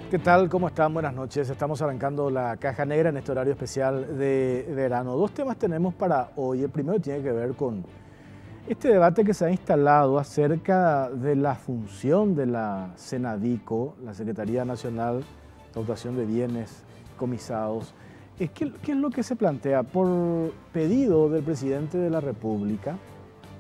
¿Qué tal? ¿Cómo están? Buenas noches. Estamos arrancando la Caja Negra en este horario especial de verano. Dos temas tenemos para hoy. El primero tiene que ver con este debate que se ha instalado acerca de la función de la Senadico, la Secretaría Nacional de Obtención de Bienes Comisados. ¿Qué es lo que se plantea? Por pedido del presidente de la República,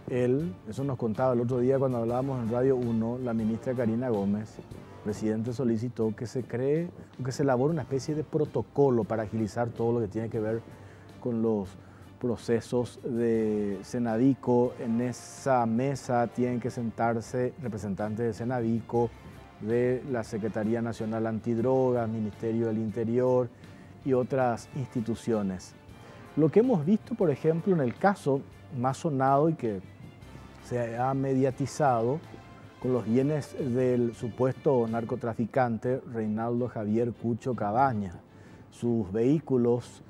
eso nos contaba el otro día cuando hablábamos en Radio 1, la ministra Karina Gómez, el presidente solicitó que se cree, que se elabore una especie de protocolo para agilizar todo lo que tiene que ver con los procesos de Senadico. En esa mesa tienen que sentarse representantes de Senadico, de la Secretaría Nacional Antidrogas, Ministerio del Interior y otras instituciones. Lo que hemos visto, por ejemplo, en el caso más sonado y que se ha mediatizado con los bienes del supuesto narcotraficante Reinaldo Javier Cucho Cabaña, sus vehículos,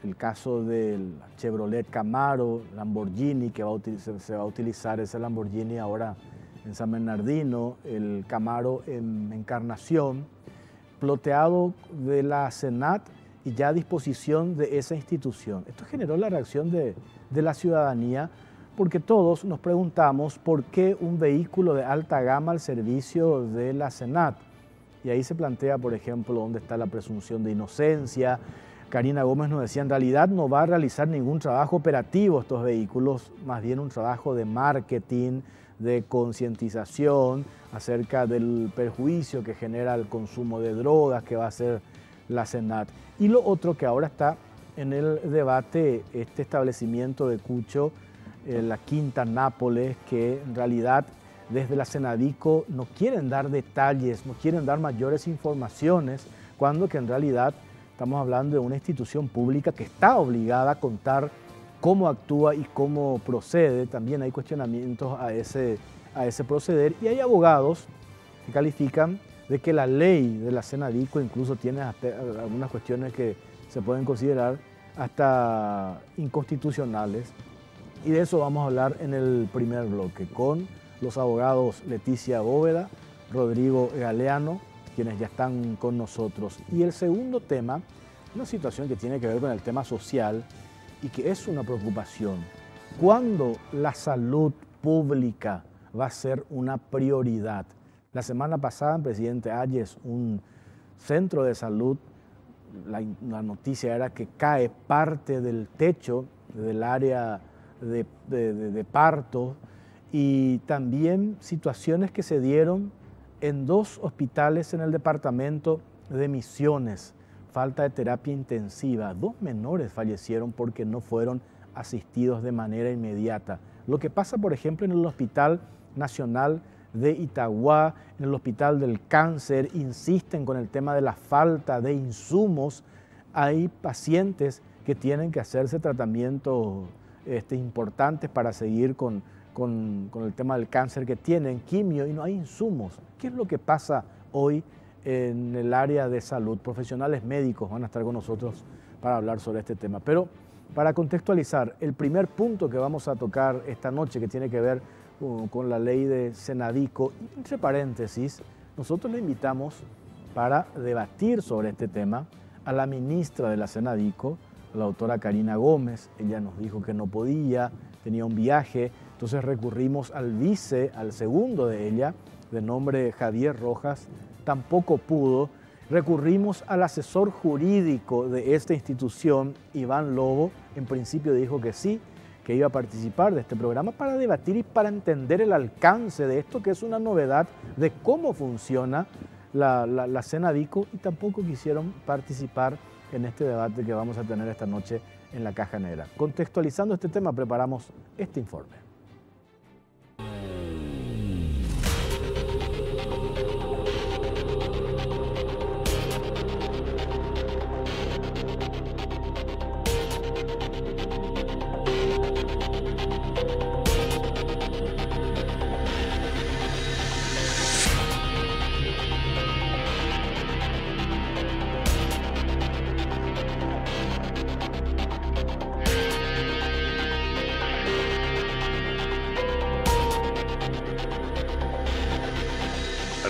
el caso del Chevrolet Camaro, Lamborghini, que se va a utilizar ese Lamborghini ahora en San Bernardino, el Camaro en Encarnación, ploteado de la Senat y ya a disposición de esa institución. Esto generó la reacción de la ciudadanía, porque todos nos preguntamos por qué un vehículo de alta gama al servicio de la Senat. Y ahí se plantea, por ejemplo, dónde está la presunción de inocencia. Karina Gómez nos decía, en realidad no va a realizar ningún trabajo operativo estos vehículos, más bien un trabajo de marketing, de concientización acerca del perjuicio que genera el consumo de drogas que va a hacer la Senat. Y lo otro que ahora está en el debate, este establecimiento de Cucho, la Quinta Nápoles, que en realidad desde la Senadico no quieren dar detalles, no quieren dar mayores informaciones, cuando que en realidad estamos hablando de una institución pública que está obligada a contar cómo actúa y cómo procede. También hay cuestionamientos a ese proceder, y hay abogados que califican de que la ley de la Senadico incluso tiene algunas cuestiones que se pueden considerar hasta inconstitucionales. Y de eso vamos a hablar en el primer bloque con los abogados Leticia Bóveda, Rodrigo Galeano, quienes ya están con nosotros. Y el segundo tema, una situación que tiene que ver con el tema social y que es una preocupación. ¿Cuándo la salud pública va a ser una prioridad? La semana pasada, en Presidente Hayes, un centro de salud, la noticia era que cae parte del techo del área de parto, y también situaciones que se dieron en dos hospitales en el departamento de Misiones, falta de terapia intensiva. 2 menores fallecieron porque no fueron asistidos de manera inmediata. Lo que pasa, por ejemplo, en el Hospital Nacional de Itagua, en el Hospital del Cáncer, insisten con el tema de la falta de insumos. Hay pacientes que tienen que hacerse tratamientos importantes para seguir con el tema del cáncer que tienen, quimio, y no hay insumos. ¿Qué es lo que pasa hoy en el área de salud? Profesionales médicos van a estar con nosotros para hablar sobre este tema. Pero para contextualizar, el primer punto que vamos a tocar esta noche, que tiene que ver con la ley de Senadico, entre paréntesis, nosotros le invitamos para debatir sobre este tema a la ministra de la Senadico, la doctora Karina Gómez. Ella nos dijo que no podía, tenía un viaje, entonces recurrimos al segundo de ella, de nombre Javier Rojas, tampoco pudo. Recurrimos al asesor jurídico de esta institución, Iván Lobo, en principio dijo que sí, que iba a participar de este programa para debatir y para entender el alcance de esto, que es una novedad de cómo funciona la Senadico, y tampoco quisieron participar en este debate que vamos a tener esta noche en la Caja Negra. Contextualizando este tema, preparamos este informe.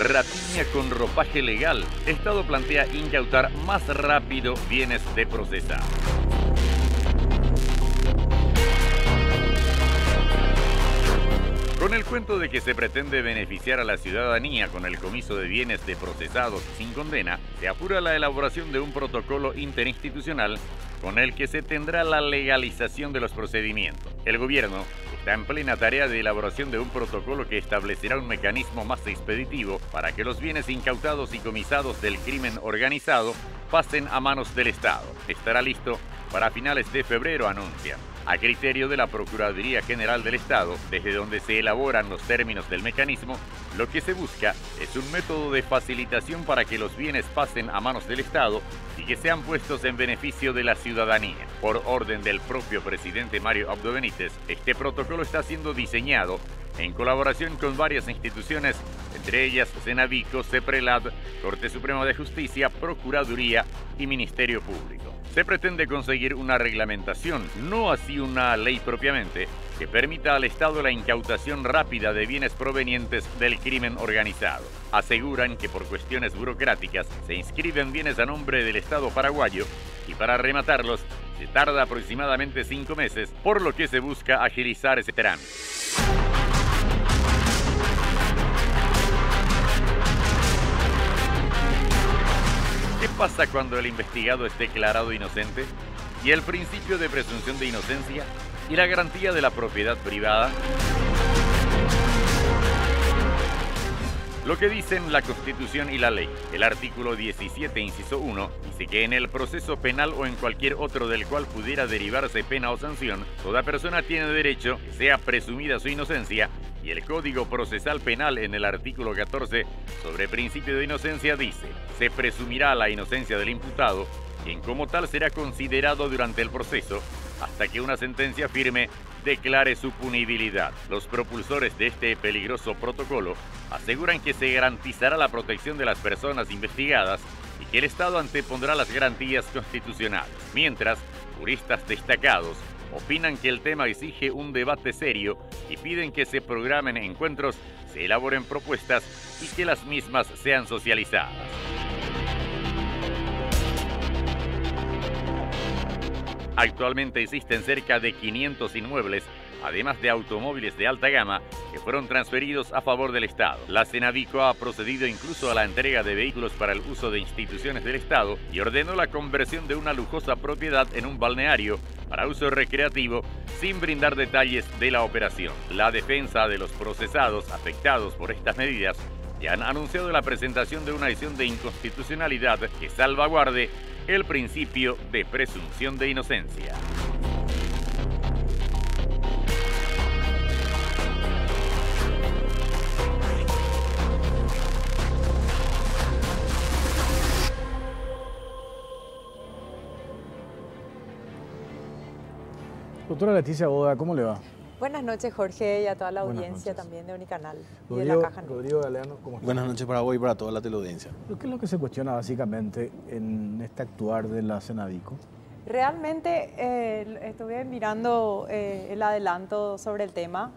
Rapidísimo. línea con ropaje legal, Estado plantea incautar más rápido bienes de procesados. Con el cuento de que se pretende beneficiar a la ciudadanía con el comiso de bienes de procesados sin condena, se apura la elaboración de un protocolo interinstitucional con el que se tendrá la legalización de los procedimientos. El gobierno está en plena tarea de elaboración de un protocolo que establecerá un mecanismo más expeditivo para que los bienes incautados y comisados del crimen organizado pasen a manos del Estado. Estará listo para finales de febrero, anuncian. A criterio de la Procuraduría General del Estado, desde donde se elaboran los términos del mecanismo, lo que se busca es un método de facilitación para que los bienes pasen a manos del Estado y que sean puestos en beneficio de la ciudadanía. Por orden del propio presidente Mario Abdo Benítez, este protocolo está siendo diseñado en colaboración con varias instituciones, entre ellas Cenavico, CEPRELAD, Corte Suprema de Justicia, Procuraduría y Ministerio Público. Se pretende conseguir una reglamentación, no así una ley propiamente, que permita al Estado la incautación rápida de bienes provenientes del crimen organizado. Aseguran que por cuestiones burocráticas se inscriben bienes a nombre del Estado paraguayo y para rematarlos se tarda aproximadamente 5 meses, por lo que se busca agilizar ese trámite. ¿Qué pasa cuando el investigado es declarado inocente? ¿Y el principio de presunción de inocencia? ¿Y la garantía de la propiedad privada? Lo que dicen la Constitución y la ley. El artículo 17, inciso 1, dice que en el proceso penal o en cualquier otro del cual pudiera derivarse pena o sanción, toda persona tiene derecho, que sea presumida su inocencia, y el Código Procesal Penal en el artículo 14 sobre principio de inocencia dice: se presumirá la inocencia del imputado, quien como tal será considerado durante el proceso hasta que una sentencia firme declare su punibilidad. Los propulsores de este peligroso protocolo aseguran que se garantizará la protección de las personas investigadas y que el Estado antepondrá las garantías constitucionales. Mientras, juristas destacados opinan que el tema exige un debate serio y piden que se programen encuentros, se elaboren propuestas y que las mismas sean socializadas. Actualmente existen cerca de 500 inmuebles, además de automóviles de alta gama, que fueron transferidos a favor del Estado. La Cenavico ha procedido incluso a la entrega de vehículos para el uso de instituciones del Estado y ordenó la conversión de una lujosa propiedad en un balneario para uso recreativo, sin brindar detalles de la operación. La defensa de los procesados afectados por estas medidas ya han anunciado la presentación de una acción de inconstitucionalidad que salvaguarde el principio de presunción de inocencia. Doctora Leticia Boda, ¿cómo le va? Buenas noches, Jorge, y a toda la audiencia también de Unicanal y de la Caja Negra. Rodrigo Galeano, ¿cómo está? Buenas noches para vos y para toda la teleaudiencia. ¿Qué es lo que se cuestiona básicamente en este actuar de la Cenavico? Realmente estuve mirando el adelanto sobre el tema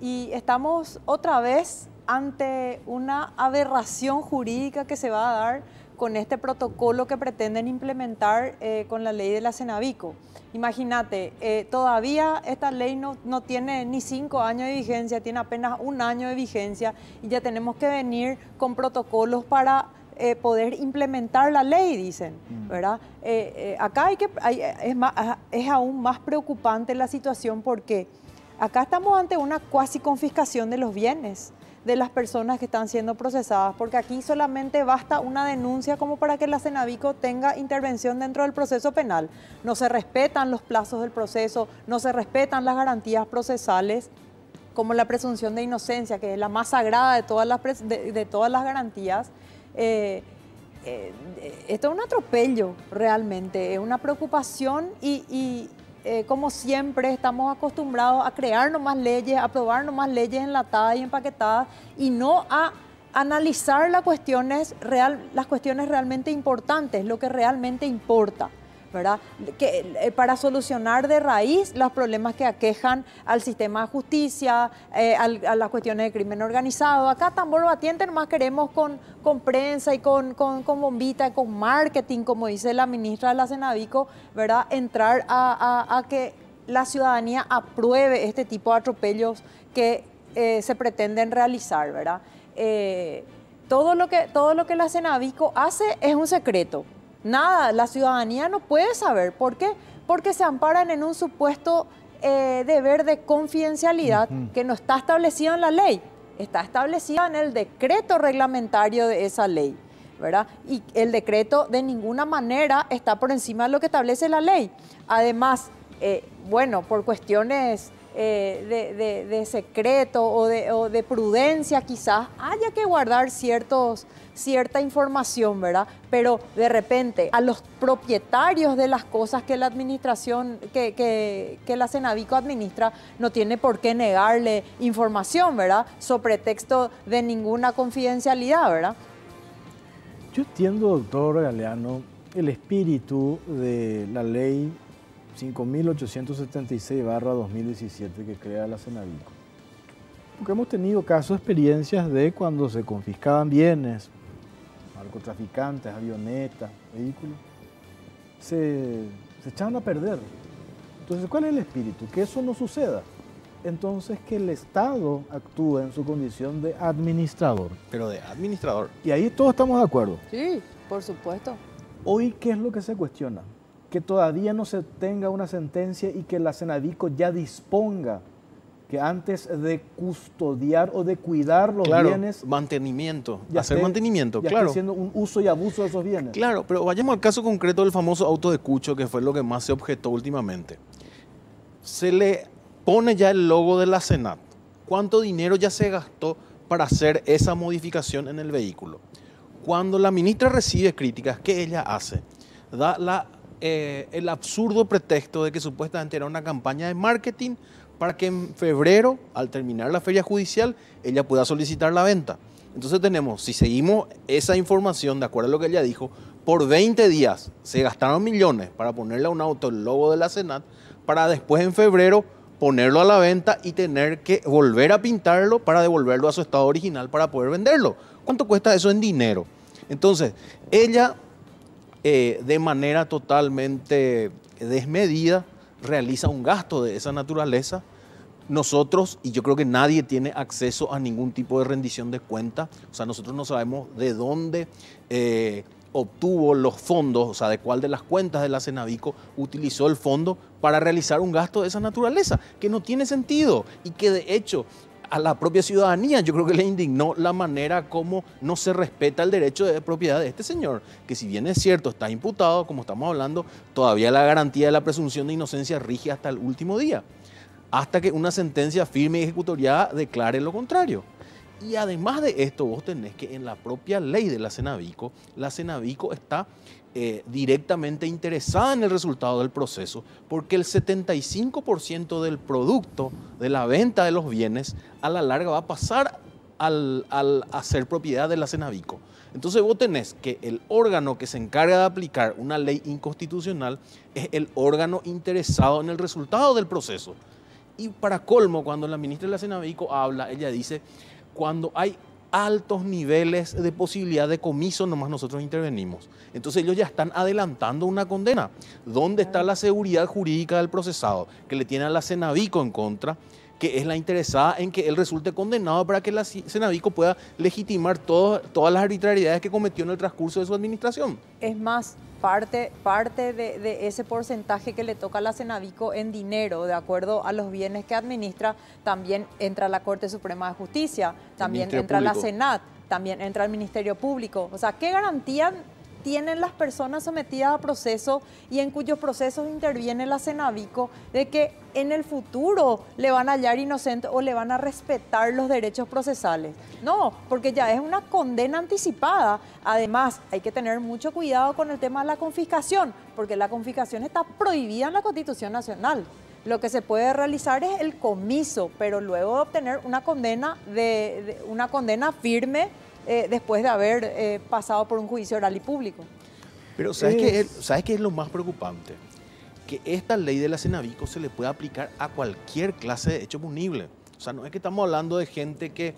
y estamos otra vez ante una aberración jurídica que se va a dar con este protocolo que pretenden implementar con la ley de la Cenavico. Imagínate, todavía esta ley no tiene ni 5 años de vigencia, tiene apenas 1 año de vigencia y ya tenemos que venir con protocolos para poder implementar la ley, dicen, ¿verdad? Acá es aún más preocupante la situación porque acá estamos ante una cuasi confiscación de los bienes de las personas que están siendo procesadas, porque aquí solamente basta una denuncia como para que la Cenavico tenga intervención dentro del proceso penal. No se respetan los plazos del proceso, no se respetan las garantías procesales, como la presunción de inocencia, que es la más sagrada de todas las garantías. Esto es un atropello realmente, es una preocupación y como siempre estamos acostumbrados a crear nomás leyes, a aprobar nomás leyes enlatadas y empaquetadas y no a analizar las cuestiones realmente importantes, lo que realmente importa, ¿verdad? Para solucionar de raíz los problemas que aquejan al sistema de justicia, a las cuestiones de crimen organizado. Acá tambor batiente nomás queremos con prensa y con bombita, con marketing, como dice la ministra de la Cenavico, ¿verdad? Entrar a que la ciudadanía apruebe este tipo de atropellos que se pretenden realizar, ¿verdad? Todo lo que la Cenavico hace es un secreto. Nada, la ciudadanía no puede saber. ¿Por qué? Porque se amparan en un supuesto deber de confidencialidad que no está establecido en la ley, está establecido en el decreto reglamentario de esa ley, ¿verdad? Y el decreto de ninguna manera está por encima de lo que establece la ley. Además, bueno, por cuestiones de secreto o de prudencia quizás haya que guardar cierta información, ¿verdad? Pero de repente a los propietarios de las cosas que la administración, que la Cenavico administra, no tiene por qué negarle información, ¿verdad? Sobre pretexto de ninguna confidencialidad, ¿verdad? Yo entiendo, doctor Galeano, el espíritu de la ley 5.876/2017 que crea la Cenavico. Porque hemos tenido casos, experiencias de cuando se confiscaban bienes, narcotraficantes, avionetas, vehículos, se echaban a perder. Entonces, ¿cuál es el espíritu? Que eso no suceda. Entonces, que el Estado actúe en su condición de administrador. Pero de administrador. Y ahí todos estamos de acuerdo. Sí, por supuesto. Hoy, ¿qué es lo que se cuestiona? Que todavía no se tenga una sentencia y que la Cenavico ya disponga que antes de custodiar o de cuidar los bienes... mantenimiento, hacer mantenimiento, ya claro. esté haciendo un uso y abuso de esos bienes. Claro, pero vayamos al caso concreto del famoso auto de Cucho, que fue lo que más se objetó últimamente. Se le pone ya el logo de la Senat. ¿Cuánto dinero ya se gastó para hacer esa modificación en el vehículo? Cuando la ministra recibe críticas, ¿qué ella hace? Da el absurdo pretexto de que supuestamente era una campaña de marketing para que en febrero, al terminar la feria judicial, ella pueda solicitar la venta. Entonces tenemos, si seguimos esa información, de acuerdo a lo que ella dijo, por 20 días se gastaron millones para ponerle a un auto el logo de la Senat, para después en febrero ponerlo a la venta y tener que volver a pintarlo para devolverlo a su estado original para poder venderlo. ¿Cuánto cuesta eso en dinero? Entonces, ella... de manera totalmente desmedida, realiza un gasto de esa naturaleza. Nosotros, y yo creo que nadie tiene acceso a ningún tipo de rendición de cuenta, o sea, nosotros no sabemos de dónde obtuvo los fondos, o sea, de cuál de las cuentas de la Cenavico utilizó el fondo para realizar un gasto de esa naturaleza, que no tiene sentido y que de hecho a la propia ciudadanía yo creo que le indignó la manera como no se respeta el derecho de propiedad de este señor, que si bien es cierto está imputado, como estamos hablando, todavía la garantía de la presunción de inocencia rige hasta el último día, hasta que una sentencia firme y ejecutoriada declare lo contrario. Y además de esto, vos tenés que en la propia ley de la Cenavico está directamente interesada en el resultado del proceso, porque el 75% del producto de la venta de los bienes a la larga va a pasar a ser propiedad de la Cenavico. Entonces vos tenés que el órgano que se encarga de aplicar una ley inconstitucional es el órgano interesado en el resultado del proceso. Y para colmo, cuando la ministra de la Cenavico habla, ella dice, cuando hay altos niveles de posibilidad de comiso, nomás nosotros intervenimos. Entonces ellos ya están adelantando una condena. ¿Dónde está la seguridad jurídica del procesado que le tiene a la Cenavico en contra, que es la interesada en que él resulte condenado para que la Cenavico pueda legitimar todas las arbitrariedades que cometió en el transcurso de su administración? Es más, parte de ese porcentaje que le toca a la Cenavico en dinero, de acuerdo a los bienes que administra, también entra la Corte Suprema de Justicia, también entra la Senat, también entra el Ministerio Público. O sea, ¿qué garantía tienen las personas sometidas a proceso y en cuyos procesos interviene la Cenavico de que en el futuro le van a hallar inocente o le van a respetar los derechos procesales? No, porque ya es una condena anticipada. Además, hay que tener mucho cuidado con el tema de la confiscación, porque la confiscación está prohibida en la Constitución Nacional. Lo que se puede realizar es el comiso, pero luego de obtener una condena, una condena firme, después de haber pasado por un juicio oral y público. Pero ¿sabes qué es lo más preocupante? Que esta ley de la Cenavico se le puede aplicar a cualquier clase de hecho punible. O sea, no es que estamos hablando de gente que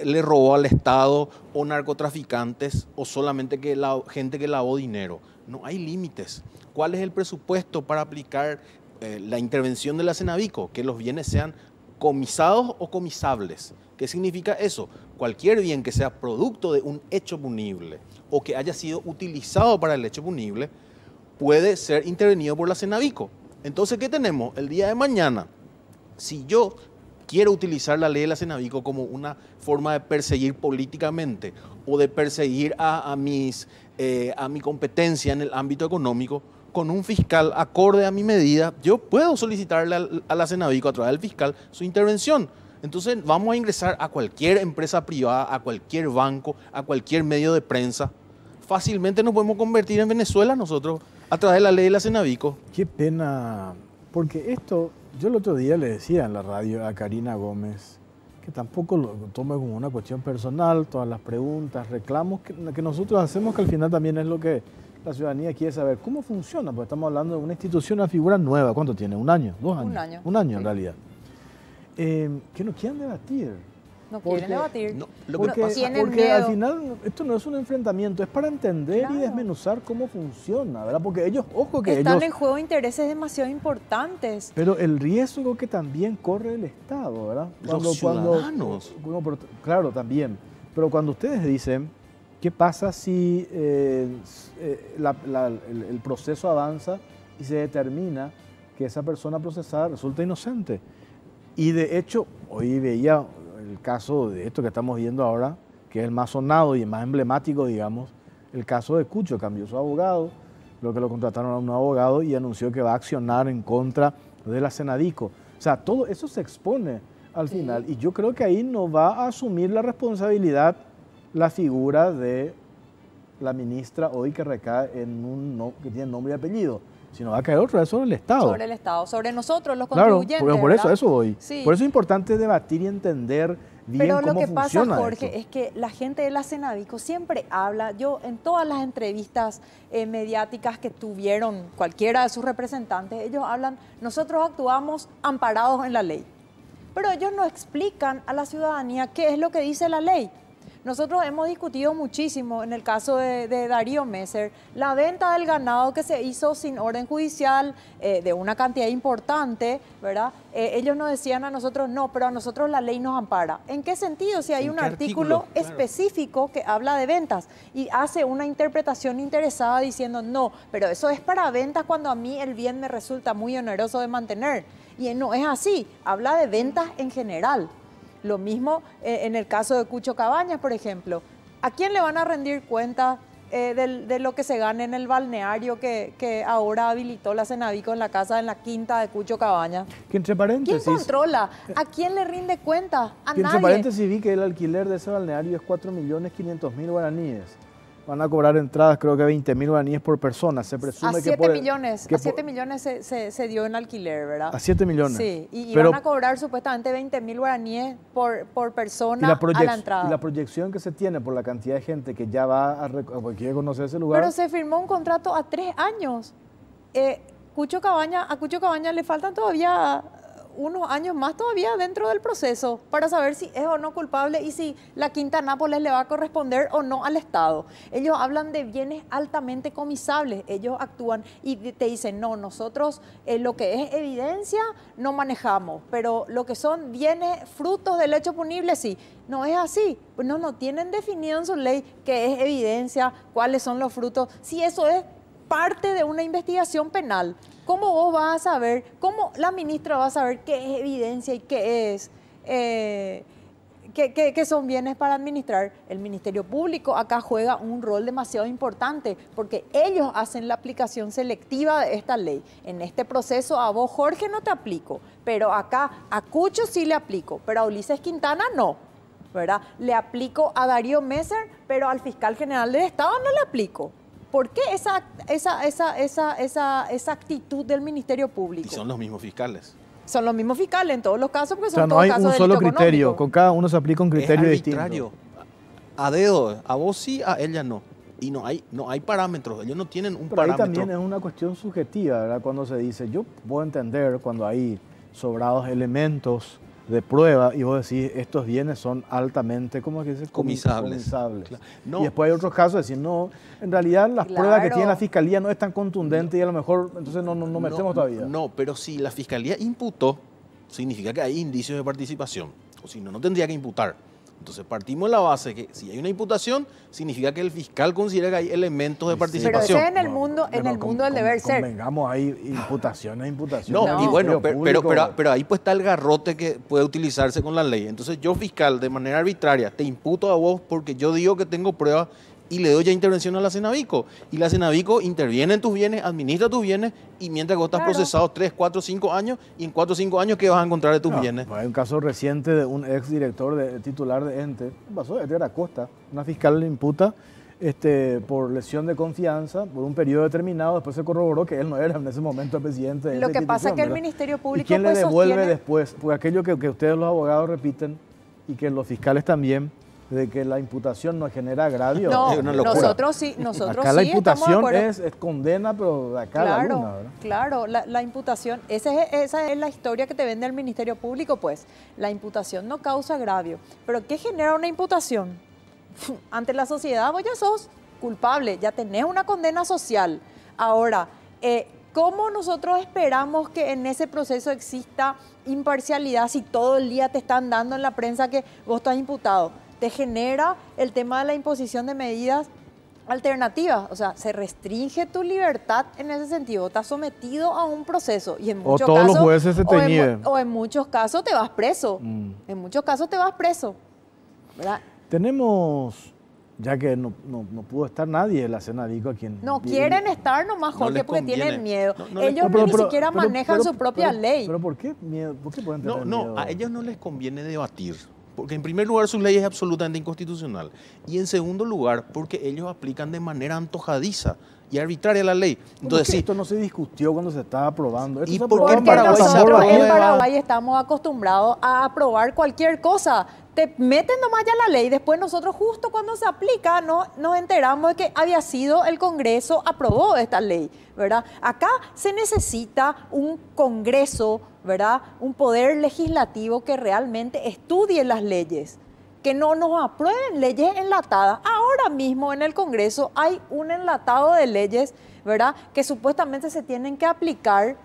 le robó al Estado o narcotraficantes o solamente gente que lavó dinero. No hay límites. ¿Cuál es el presupuesto para aplicar la intervención de la Cenavico? Que los bienes sean comisados o comisables. ¿Qué significa eso? Cualquier bien que sea producto de un hecho punible o que haya sido utilizado para el hecho punible puede ser intervenido por la Cenavico. Entonces, ¿qué tenemos? El día de mañana, si yo quiero utilizar la ley de la Cenavico como una forma de perseguir políticamente o de perseguir a mi competencia en el ámbito económico, con un fiscal acorde a mi medida, yo puedo solicitarle a la Cenavico a través del fiscal su intervención. Entonces vamos a ingresar a cualquier empresa privada, a cualquier banco, a cualquier medio de prensa. Fácilmente nos podemos convertir en Venezuela nosotros a través de la ley de la Cenavico. Qué pena, porque esto, yo el otro día le decía en la radio a Karina Gómez que tampoco lo tome como una cuestión personal, todas las preguntas, reclamos que nosotros hacemos, que al final también es lo que la ciudadanía quiere saber. ¿Cómo funciona? Porque estamos hablando de una institución, una figura nueva. ¿Cuánto tiene? ¿Un año? ¿2 años? Un año. Un año, sí. En Sí. realidad. Que no quieren debatir. No quieren debatir. No, porque al final esto no es un enfrentamiento, es para entender y desmenuzar cómo funciona, ¿verdad? Porque ellos, ojo que están ellos... en juego intereses demasiado importantes. Pero el riesgo que también corre el Estado, ¿verdad? Los ciudadanos. Claro, también. Pero cuando ustedes dicen, ¿qué pasa si el proceso avanza y se determina que esa persona procesada resulta inocente? Y de hecho, hoy veía el caso de esto que estamos viendo ahora, que es el más sonado y el más emblemático, digamos, el caso de Cucho. Cambió su abogado, lo que lo contrataron a un abogado y anunció que va a accionar en contra de la Cenavico. O sea, todo eso se expone al final. Y yo creo que ahí no va a asumir la responsabilidad la figura de la ministra hoy que recae en que tiene nombre y apellido, sino va a caer otra vez sobre el Estado. Sobre el Estado, sobre nosotros, los claro, contribuyentes. Por eso voy. Sí. Por eso es importante debatir y entender bien cómo funciona. Pero lo que pasa, Jorge, esto. es que la gente de la Cenavico siempre habla, yo en todas las entrevistas mediáticas que tuvieron cualquiera de sus representantes, ellos hablan, nosotros actuamos amparados en la ley. Pero ellos no explican a la ciudadanía qué es lo que dice la ley. Nosotros hemos discutido muchísimo en el caso de Darío Messer, la venta del ganado que se hizo sin orden judicial, de una cantidad importante, ¿verdad? Ellos nos decían a nosotros, no, pero a nosotros la ley nos ampara. ¿En qué sentido? Si hay un artículo específico que habla de ventas y hace una interpretación interesada diciendo, no, pero eso es para ventas cuando a mí el bien me resulta muy oneroso de mantener. Y no es así, habla de ventas en general. Lo mismo en el caso de Cucho Cabañas, por ejemplo. ¿A quién le van a rendir cuenta de lo que se gana en el balneario que ahora habilitó la Cenavico en la casa, en la quinta de Cucho Cabañas? Que entre paréntesis... ¿Quién controla? ¿A quién le rinde cuenta? A que nadie. Entre paréntesis vi que el alquiler de ese balneario es 4.500.000 guaraníes. Van a cobrar entradas, creo que 20.000 guaraníes por persona. Se presume a 7 millones, a 7 millones se dio en alquiler, ¿verdad? A 7 millones. Sí, y van a cobrar supuestamente 20.000 guaraníes por persona a la entrada. Y la proyección que se tiene por la cantidad de gente que ya va a quiere conocer ese lugar. Pero se firmó un contrato a 3 años. A Cucho Cabañas le faltan todavía unos años más todavía dentro del proceso para saber si es o no culpable y si la Quinta Nápoles le va a corresponder o no al Estado. Ellos hablan de bienes altamente comisables, ellos actúan y te dicen, no, nosotros lo que es evidencia no manejamos, pero lo que son bienes frutos del hecho punible sí. No es así, pues no tienen definido en su ley qué es evidencia, cuáles son los frutos, si eso es parte de una investigación penal. ¿Cómo vos vas a saber, cómo la ministra va a saber qué es evidencia y qué es, qué son bienes para administrar? El Ministerio Público acá juega un rol demasiado importante porque ellos hacen la aplicación selectiva de esta ley. En este proceso a vos, Jorge, no te aplico, pero acá a Cucho sí le aplico, pero a Ulises Quintana no, ¿verdad? Le aplico a Darío Messer, pero al fiscal general del Estado no le aplico. ¿Por qué esa actitud del Ministerio Público? Y son los mismos fiscales. Son los mismos fiscales en todos los casos, porque o sea, son no todos hay casos un de solo delito criterio, económico. con cada uno se aplica un criterio es distinto. arbitrario. A dedo, a vos sí, a ella no. Y no hay parámetros, ellos no tienen un Pero ahí parámetro. también es una cuestión subjetiva, ¿verdad? Cuando se dice, yo puedo entender cuando hay sobrados elementos de prueba y vos decís, estos bienes son altamente, ¿cómo es que dice? Comisables. Comisables. No. Y después hay otros casos de decir, no, en realidad las pruebas que Claro. tiene la Fiscalía no es tan contundente y a lo mejor entonces no metemos todavía. No, pero si la Fiscalía imputó, significa que hay indicios de participación. O si no, no tendría que imputar. Entonces partimos de la base que si hay una imputación, significa que el fiscal considera que hay elementos de Sí, participación. Pero ese en el mundo, del deber ser. Convengamos, hay imputaciones. No, No. y bueno, Ministerio Público. pero ahí pues está el garrote que puede utilizarse con la ley. Entonces yo, fiscal, de manera arbitraria, te imputo a vos porque yo digo que tengo pruebas y le doy ya intervención a la Cenavico. Y la Cenavico interviene en tus bienes, administra tus bienes, y mientras vos estás Claro. procesado 3, 4, 5 años, y en 4 o 5 años, ¿qué vas a encontrar de tus No, bienes? Hay un caso reciente de un ex director titular de ente, ¿qué pasó? Edgar Acosta, una fiscal le imputa por lesión de confianza por un periodo determinado, después se corroboró que él no era en ese momento el presidente de Lo esa que pasa es que el institución, Ministerio ¿verdad? Público ¿Y quién le pues, devuelve sostiene- después? Pues aquello que ustedes los abogados repiten y que los fiscales también, de que la imputación no genera agravio. No, es una locura. nosotros sí, Acá la sí estamos de imputación acuerdo. es condena, pero de acá a la luna, ¿verdad? Claro, la imputación, esa es la historia que te vende el Ministerio Público, pues. La imputación no causa agravio. Pero ¿qué genera una imputación? Ante la sociedad vos ya sos culpable, ya tenés una condena social. Ahora, ¿cómo nosotros esperamos que en ese proceso exista imparcialidad si todo el día te están dando en la prensa que vos estás imputado? Te genera el tema de la imposición de medidas alternativas, o sea, se restringe tu libertad en ese sentido, estás sometido a un proceso y en O muchos todos casos los jueces se te inhiben. o en muchos casos te vas preso, en muchos casos te vas preso, ¿verdad? Tenemos, ya que no pudo estar nadie de la Cenavico aquí en... No quieren estar nomás, No Jorge, les porque conviene. tienen miedo. No les Ellos No, ni siquiera manejan su propia ley. Pero ¿por qué miedo? ¿Por qué pueden tener No, miedo? a ellos no les conviene debatir, porque en primer lugar su ley es absolutamente inconstitucional, y en segundo lugar porque ellos aplican de manera antojadiza y arbitraria la ley. ¿Cómo es Entonces que sí, esto no se discutió cuando se estaba aprobando? Esto ¿Y se por aprobó qué en Porque Paraguay se nosotros en aprueba? Paraguay estamos acostumbrados a aprobar cualquier cosa. Te meten nomás ya la ley, después nosotros justo cuando se aplica nos enteramos de que había sido el Congreso aprobó esta ley, ¿verdad? Acá se necesita un Congreso, ¿verdad? Un poder legislativo que realmente estudie las leyes, que no nos aprueben leyes enlatadas. Ahora mismo en el Congreso hay un enlatado de leyes, ¿verdad? Que supuestamente se tienen que aplicar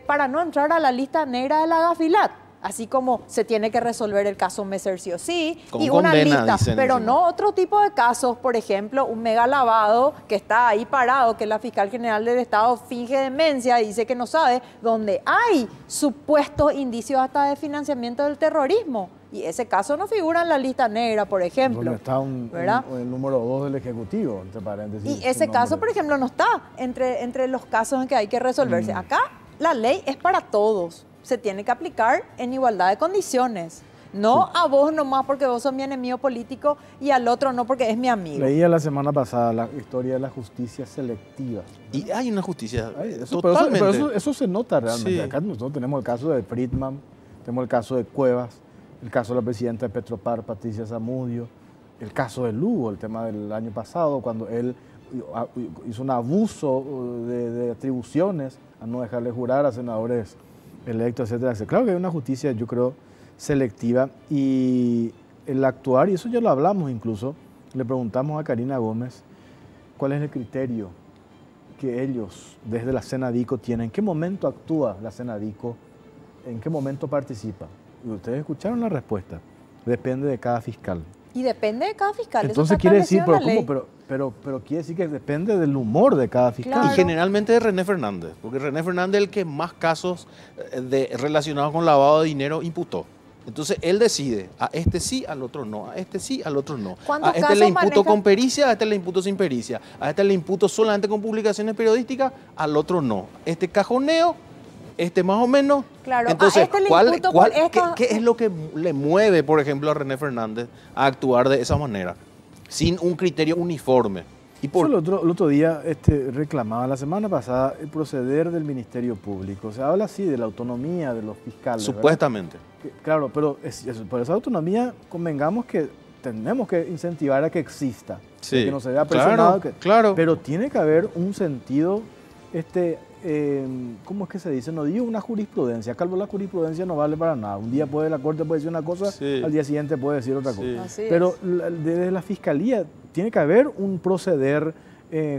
para no entrar a la lista negra de la Gafilat. Así como se tiene que resolver el caso Messer sí o sí, Con y una condena, lista, dicen pero encima. no otro tipo de casos, por ejemplo, un mega lavado que está ahí parado, que la fiscal general del Estado finge demencia y dice que no sabe, donde hay supuestos indicios hasta de financiamiento del terrorismo. Y ese caso no figura en la lista negra, por ejemplo. Donde está ¿verdad? el número 2 del Ejecutivo, entre paréntesis. Y su ese caso, nombre. por ejemplo, no está entre los casos en que hay que resolverse. Acá la ley es para todos. Se tiene que aplicar en igualdad de condiciones. No a vos nomás porque vos sos mi enemigo político y al otro no porque es mi amigo. Leía la semana pasada la historia de la justicia selectiva. y hay una justicia Ay, pero totalmente. eso se nota realmente. Sí. Acá nosotros tenemos el caso de Friedman, tenemos el caso de Cuevas, el caso de la presidenta de Petropar, Patricia Zamudio, el caso de Lugo, el tema del año pasado, cuando él hizo un abuso de atribuciones a no dejarle jurar a senadores electos, etcétera, etcétera. Claro que hay una justicia, yo creo, selectiva, y el actuar, y eso ya lo hablamos incluso, le preguntamos a Karina Gómez cuál es el criterio que ellos desde la Cenavico tienen, en qué momento actúa la Cenavico, en qué momento participa. Y ustedes escucharon la respuesta, depende de cada fiscal. Y depende de cada fiscal. eso Entonces está quiere decir, establecido pero en la ¿cómo? ley. Pero quiere decir que depende del humor de cada fiscal. Claro. Y generalmente de René Fernández, porque René Fernández es el que más casos relacionados con lavado de dinero imputó. Entonces él decide, a este sí, al otro no, a este sí, al otro no. ¿Cuántos A este casos le imputo maneja? con pericia, a este le imputo sin pericia. A este le imputo solamente con publicaciones periodísticas, al otro no. Este cajoneo, este más o menos. Claro, a Entonces, este le imputo por esta- ¿qué es lo que le mueve, por ejemplo, a René Fernández a actuar de esa manera? Sin un criterio uniforme. Y por, Yo el otro día reclamaba, la semana pasada, el proceder del Ministerio Público. Se habla así de la autonomía de los fiscales. ¿verdad? supuestamente. Claro, pero por esa autonomía convengamos que tenemos que incentivar a que exista, Sí, que no se vea presionado, claro. pero tiene que haber un sentido, ¿cómo es que se dice? No digo una jurisprudencia, calvo, la jurisprudencia no vale para nada. Un día la Corte puede decir una cosa, Sí. al día siguiente puede decir otra cosa. Sí. Así Pero es. desde la Fiscalía tiene que haber un proceder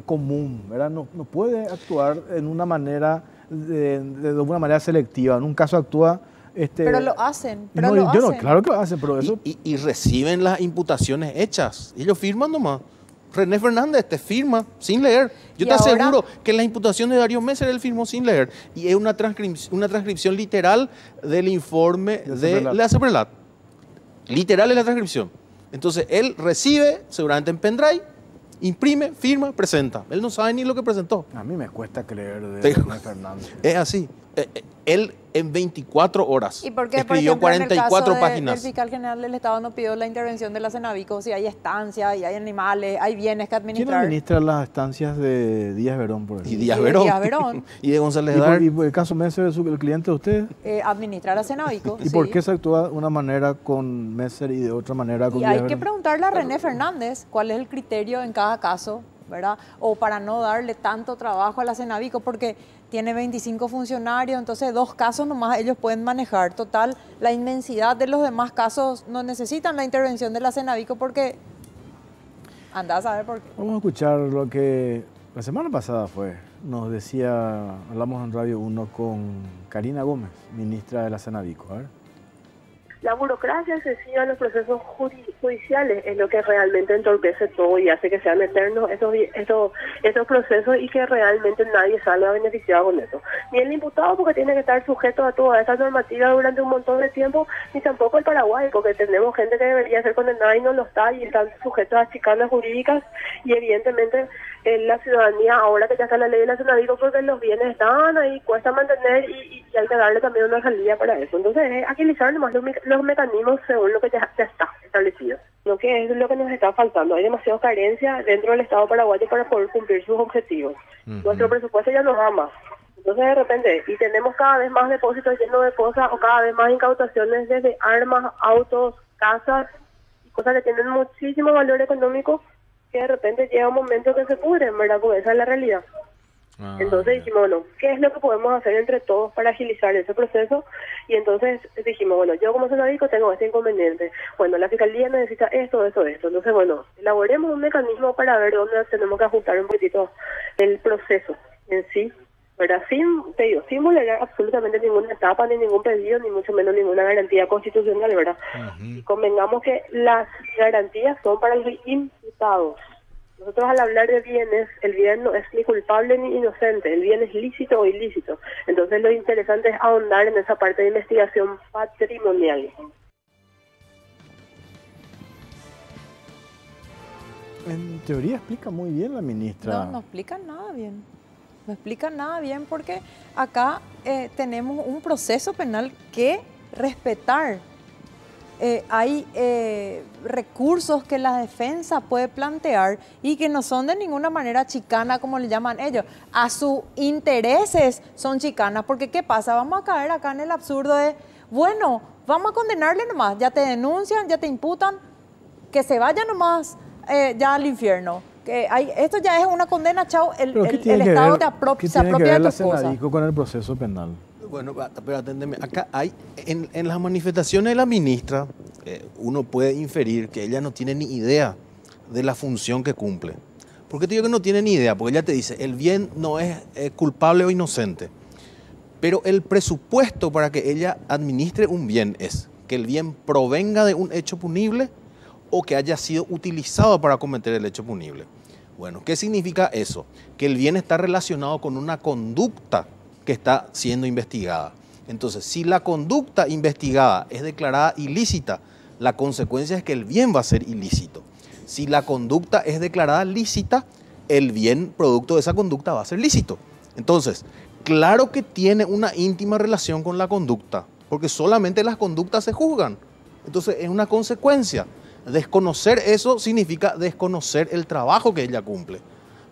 común, ¿verdad? No puede actuar en una manera, de una manera selectiva. En un caso actúa... Pero lo hacen, pero no, lo yo no, hacen. claro que lo hacen, pero eso... Y reciben las imputaciones hechas. Ellos firman nomás. René Fernández te firma sin leer. Yo Y te ahora- aseguro que la imputación de Darío Messer él firmó sin leer. Y es una transcripción literal del informe de la Seprelat. Literal es la transcripción. Entonces él recibe, seguramente en pendrive, imprime, firma, presenta. Él no sabe ni lo que presentó. A mí me cuesta creer de Te- René Fernández. Es así. Él en 24 horas ¿Y por qué, por escribió ejemplo, en el 44 caso páginas. del fiscal general del Estado no pidió la intervención de la Cenavico? Si hay estancias, y hay animales, hay bienes que ¿Quién administrar. administra las estancias de Díaz Verón, por Y ejemplo? Díaz de Verón. Díaz Verón. Y de González ¿Y Dar. por el caso Messer, el cliente de ustedes? Administrar a Cenavico. ¿Y por qué se actúa de una manera con Messer y de otra manera con Y Díaz hay que Verón? preguntarle a René Fernández cuál es el criterio en cada caso, ¿verdad? O para no darle tanto trabajo a la Cenavico, porque tiene 25 funcionarios, entonces 2 casos nomás ellos pueden manejar. Total, la inmensidad de los demás casos no necesitan la intervención de la Cenavico porque... Andá a saber por qué. Vamos a escuchar lo que la semana pasada nos decía, hablamos en Radio 1 con Karina Gómez, ministra de la Cenavico. A ver. La burocracia excesiva en los procesos judiciales es lo que realmente entorpece todo y hace que sean eternos esos procesos y que realmente nadie salga beneficiado con eso. Ni el imputado, porque tiene que estar sujeto a toda esa normativa durante un montón de tiempo, ni tampoco el Paraguay, porque tenemos gente que debería ser condenada y no lo está y están sujetos a chicanas jurídicas, y evidentemente la ciudadanía, ahora que ya está la ley de la Cenavico, porque los bienes están ahí, cuesta mantener y hay que darle también una salida para eso. Entonces es agilizar nomás los mecanismos según lo que ya está establecido. Lo que es lo que nos está faltando. Hay demasiada carencia dentro del Estado paraguayo para poder cumplir sus objetivos. Nuestro presupuesto ya nos da más. Entonces de repente, y tenemos cada vez más depósitos llenos de cosas o cada vez más incautaciones desde armas, autos, casas, y cosas que tienen muchísimo valor económico, que de repente llega un momento que se pudren, ¿verdad? Porque esa es la realidad. Entonces dijimos, bueno, ¿qué es lo que podemos hacer entre todos para agilizar ese proceso? Y entonces dijimos, bueno, yo como Cenavico tengo este inconveniente. Bueno, la Fiscalía necesita esto. Entonces, bueno, elaboremos un mecanismo para ver dónde tenemos que ajustar un poquitito el proceso en sí, ¿verdad? Sin vulnerar absolutamente ninguna etapa, ni ningún pedido, ni mucho menos ninguna garantía constitucional, ¿verdad? Y convengamos que las garantías son para los imputados. Nosotros al hablar de bienes, el bien no es ni culpable ni inocente, el bien es lícito o ilícito. Entonces lo interesante es ahondar en esa parte de investigación patrimonial. En teoría explica muy bien la ministra. No explican nada bien. No explican nada bien porque acá tenemos un proceso penal que respetar. Hay recursos que la defensa puede plantear y que no son de ninguna manera chicana, como le llaman ellos. A sus intereses son chicanas, porque ¿qué pasa? Vamos a caer acá en el absurdo de, bueno, vamos a condenarle nomás, ya te denuncian, ya te imputan, que se vaya nomás ya al infierno. Esto ya es una condena, chao, el Estado ¿qué se tiene que apropia ver de la tus cosas. Cenavico con el proceso penal? Bueno, pero aténdeme, acá hay, en las manifestaciones de la ministra, uno puede inferir que ella no tiene ni idea de la función que cumple. ¿Por qué te digo que no tiene ni idea? Porque ella te dice, el bien no es culpable o inocente, pero el presupuesto para que ella administre un bien es que el bien provenga de un hecho punible o que haya sido utilizado para cometer el hecho punible. Bueno, ¿qué significa eso? Que el bien está relacionado con una conducta que está siendo investigada. Entonces, si la conducta investigada es declarada ilícita, la consecuencia es que el bien va a ser ilícito. Si la conducta es declarada lícita, el bien producto de esa conducta va a ser lícito. Entonces, claro que tiene una íntima relación con la conducta, porque solamente las conductas se juzgan. Entonces, es una consecuencia. Desconocer eso significa desconocer el trabajo que ella cumple.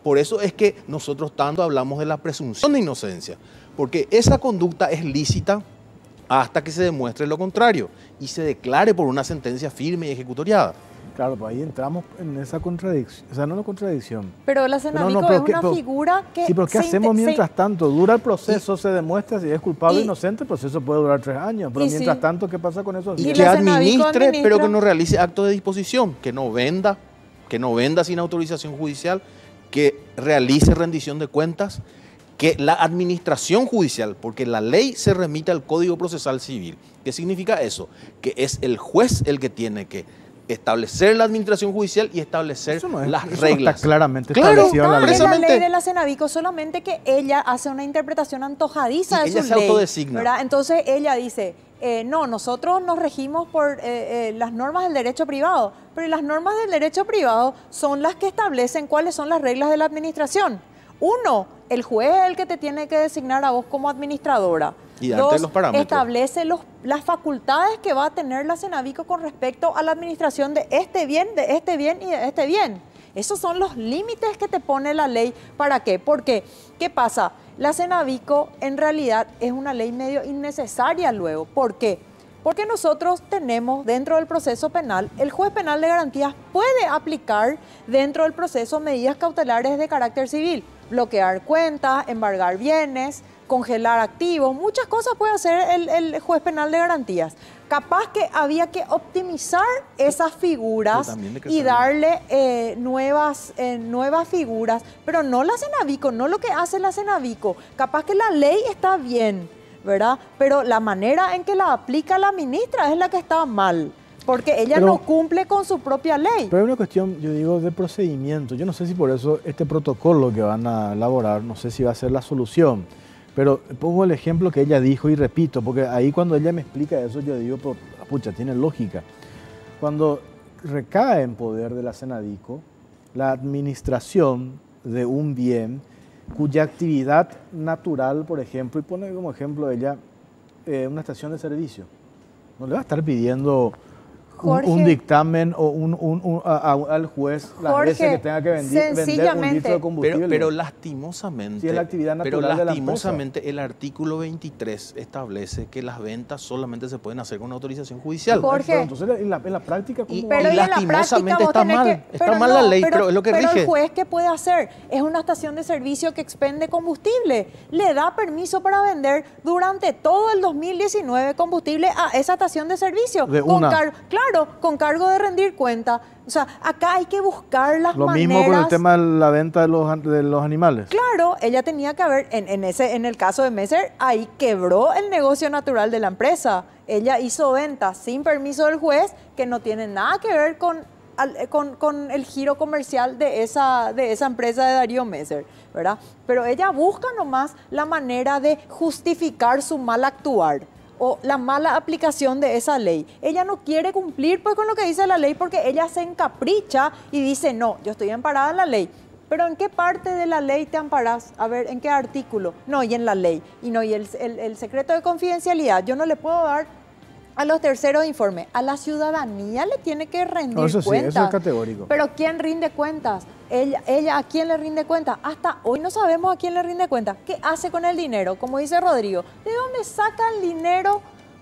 Por eso es que nosotros tanto hablamos de la presunción de inocencia, porque esa conducta es lícita hasta que se demuestre lo contrario y se declare por una sentencia firme y ejecutoriada. Claro, pues ahí entramos en esa contradicción, o sea, no una contradicción. Pero la Cenavico pero es una figura que... Sí, pero ¿qué hacemos mientras tanto? Dura el proceso, se demuestra si es culpable o inocente, el proceso puede durar 3 años, pero mientras tanto, ¿qué pasa con esos Y días? que administre, pero que no realice actos de disposición, que no venda sin autorización judicial, que realice rendición de cuentas, que la administración judicial, porque la ley se remite al Código Procesal Civil. ¿Qué significa eso? Que es el juez el que tiene que establecer la administración judicial y establecer las reglas. Está claramente establecido en la ley. La ley de la Cenavico, solamente que ella hace una interpretación antojadiza de su ley. Ella se autodesigna. ¿Verdad? Entonces ella dice, no, nosotros nos regimos por las normas del derecho privado, pero las normas del derecho privado son las que establecen cuáles son las reglas de la administración. Uno, el juez es el que te tiene que designar a vos como administradora. Y darte los parámetros. Establece las facultades que va a tener la Cenavico con respecto a la administración de este bien y de este bien. Esos son los límites que te pone la ley. ¿Para qué? Porque, ¿qué pasa? La Cenavico en realidad es una ley medio innecesaria luego. ¿Por qué? Porque nosotros tenemos dentro del proceso penal, el juez penal de garantías puede aplicar dentro del proceso medidas cautelares de carácter civil. Bloquear cuentas, embargar bienes, congelar activos, muchas cosas puede hacer el juez penal de garantías. Capaz que había que optimizar esas figuras y darle nuevas figuras, pero no la Cenavico, no lo que hace la Cenavico. Capaz que la ley está bien, ¿verdad? Pero la manera en que la aplica la ministra es la que está mal. Porque ella no cumple con su propia ley. Pero hay una cuestión, yo digo, de procedimiento. Yo no sé si por eso este protocolo que van a elaborar, no sé si va a ser la solución. Pero pongo el ejemplo que ella dijo y repito, porque ahí cuando ella me explica eso, yo digo, pucha, tiene lógica. Cuando recae en poder de la Cenavico la administración de un bien cuya actividad natural, por ejemplo, y pone como ejemplo ella una estación de servicio, no le va a estar pidiendo un dictamen o al juez las veces que tenga que vender un litro de combustible. Pero lastimosamente, si es la actividad natural de la empresa. El artículo 23 establece que las ventas solamente se pueden hacer con autorización judicial. Jorge, pero entonces en la práctica, ¿cómo? Pero y lastimosamente está mal. Está mal la ley, pero es lo que rige. Pero el juez, ¿qué puede hacer? Es una estación de servicio que expende combustible. Le da permiso para vender durante todo el 2019 combustible a esa estación de servicio. Claro, con cargo de rendir cuenta. O sea, acá hay que buscar las maneras. Lo mismo con el tema de la venta de los animales. Claro, ella tenía que haber, en el caso de Messer, ahí quebró el negocio natural de la empresa. Ella hizo ventas sin permiso del juez que no tienen nada que ver con el giro comercial de esa empresa de Darío Messer, ¿verdad? Pero ella busca nomás la manera de justificar su mal actuar o la mala aplicación de esa ley. Ella no quiere cumplir pues con lo que dice la ley porque ella se encapricha y dice, no, yo estoy amparada en la ley. Pero ¿en qué parte de la ley te amparás? A ver, ¿en qué artículo? No, y en la ley. Y el secreto de confidencialidad, yo no le puedo dar a los terceros informes. A la ciudadanía le tiene que rendir cuentas. Sí, eso es categórico. Pero ¿quién rinde cuentas? Ella ¿a quién le rinde cuenta? Hasta hoy no sabemos a quién le rinde cuenta. ¿Qué hace con el dinero? Como dice Rodrigo, ¿de dónde saca el dinero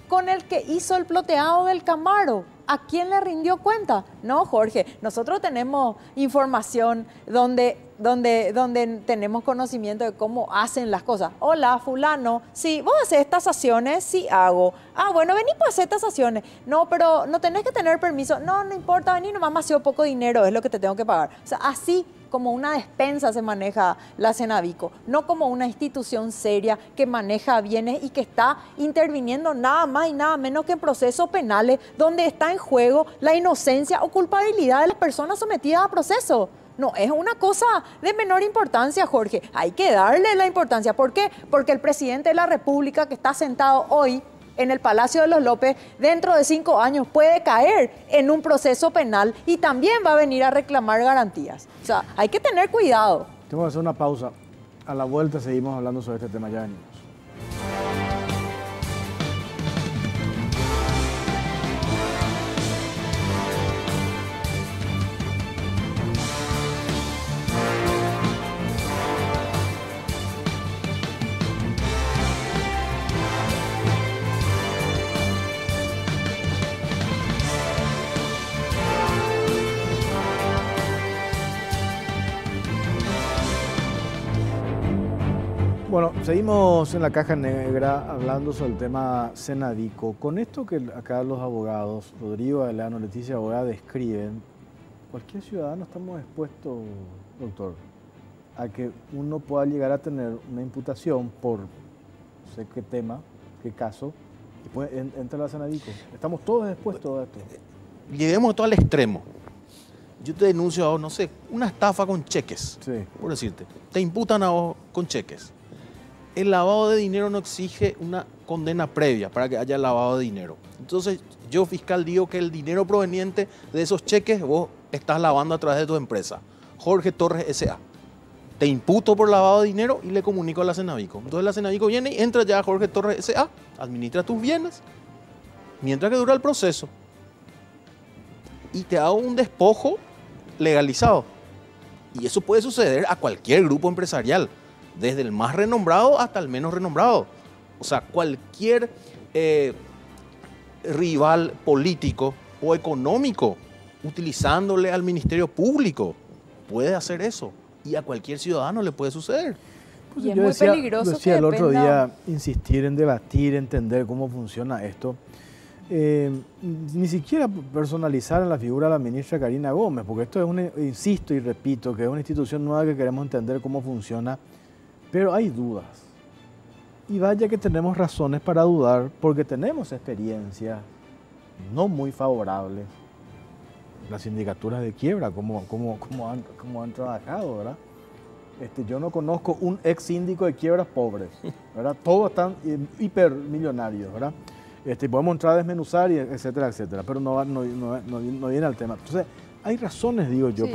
con el que hizo el ploteado del Camaro? ¿A quién le rindió cuenta? No, Jorge, nosotros tenemos información donde tenemos conocimiento de cómo hacen las cosas. Hola, fulano, sí, vos haces tasaciones, sí hago. Ah, bueno, vení pues hacer tasaciones. No, pero no tenés que tener permiso. No, no importa, vení, nomás me ha sido poco dinero, es lo que te tengo que pagar. O sea, así como una despensa se maneja la Cenavico, no como una institución seria que maneja bienes y que está interviniendo nada más y nada menos que en procesos penales donde está en juego la inocencia o culpabilidad de las personas sometidas a proceso. No, es una cosa de menor importancia, Jorge. Hay que darle la importancia. ¿Por qué? Porque el presidente de la República que está sentado hoy en el Palacio de los López, dentro de 5 años puede caer en un proceso penal y también va a venir a reclamar garantías. O sea, hay que tener cuidado. Tengo que hacer una pausa. A la vuelta seguimos hablando sobre este tema. Ya venimos. Bueno, seguimos en la caja negra hablando sobre el tema Senadico. Con esto que acá los abogados, Rodrigo Adelano, Leticia Boga, describen, cualquier ciudadano estamos expuestos, doctor, a que uno pueda llegar a tener una imputación por no sé qué tema, qué caso, y después entra la Senadico. Estamos todos expuestos a esto. Lleguemos todo al extremo. Yo te denuncio a vos, no sé, una estafa con cheques, Sí. por decirte. Te imputan a vos con cheques. El lavado de dinero no exige una condena previa para que haya lavado de dinero. Entonces, yo, fiscal, digo que el dinero proveniente de esos cheques vos estás lavando a través de tu empresa, Jorge Torres S.A. Te imputo por lavado de dinero y le comunico a la Senavico. Entonces la Senavico viene y entra ya a Jorge Torres S.A., administra tus bienes, mientras que dura el proceso. Y te hago un despojo legalizado. Y eso puede suceder a cualquier grupo empresarial, desde el más renombrado hasta el menos renombrado. O sea, cualquier rival político o económico, utilizándole al Ministerio Público, puede hacer eso. Y a cualquier ciudadano le puede suceder. Y es muy peligroso yo decía que el otro dependa- día, insistir en debatir, entender cómo funciona esto. Ni siquiera personalizar en la figura de la ministra Karina Gómez, porque esto es insisto y repito, que es una institución nueva que queremos entender cómo funciona, pero hay dudas. Y vaya que tenemos razones para dudar, porque tenemos experiencias no muy favorables. Las sindicaturas de quiebra, cómo han trabajado, ¿verdad? Yo no conozco un ex síndico de quiebras pobres, ¿verdad? Todos están hipermillonarios, ¿verdad? Podemos entrar a desmenuzar, y etcétera, etcétera, pero no viene al tema. Entonces, hay razones, digo yo, Sí.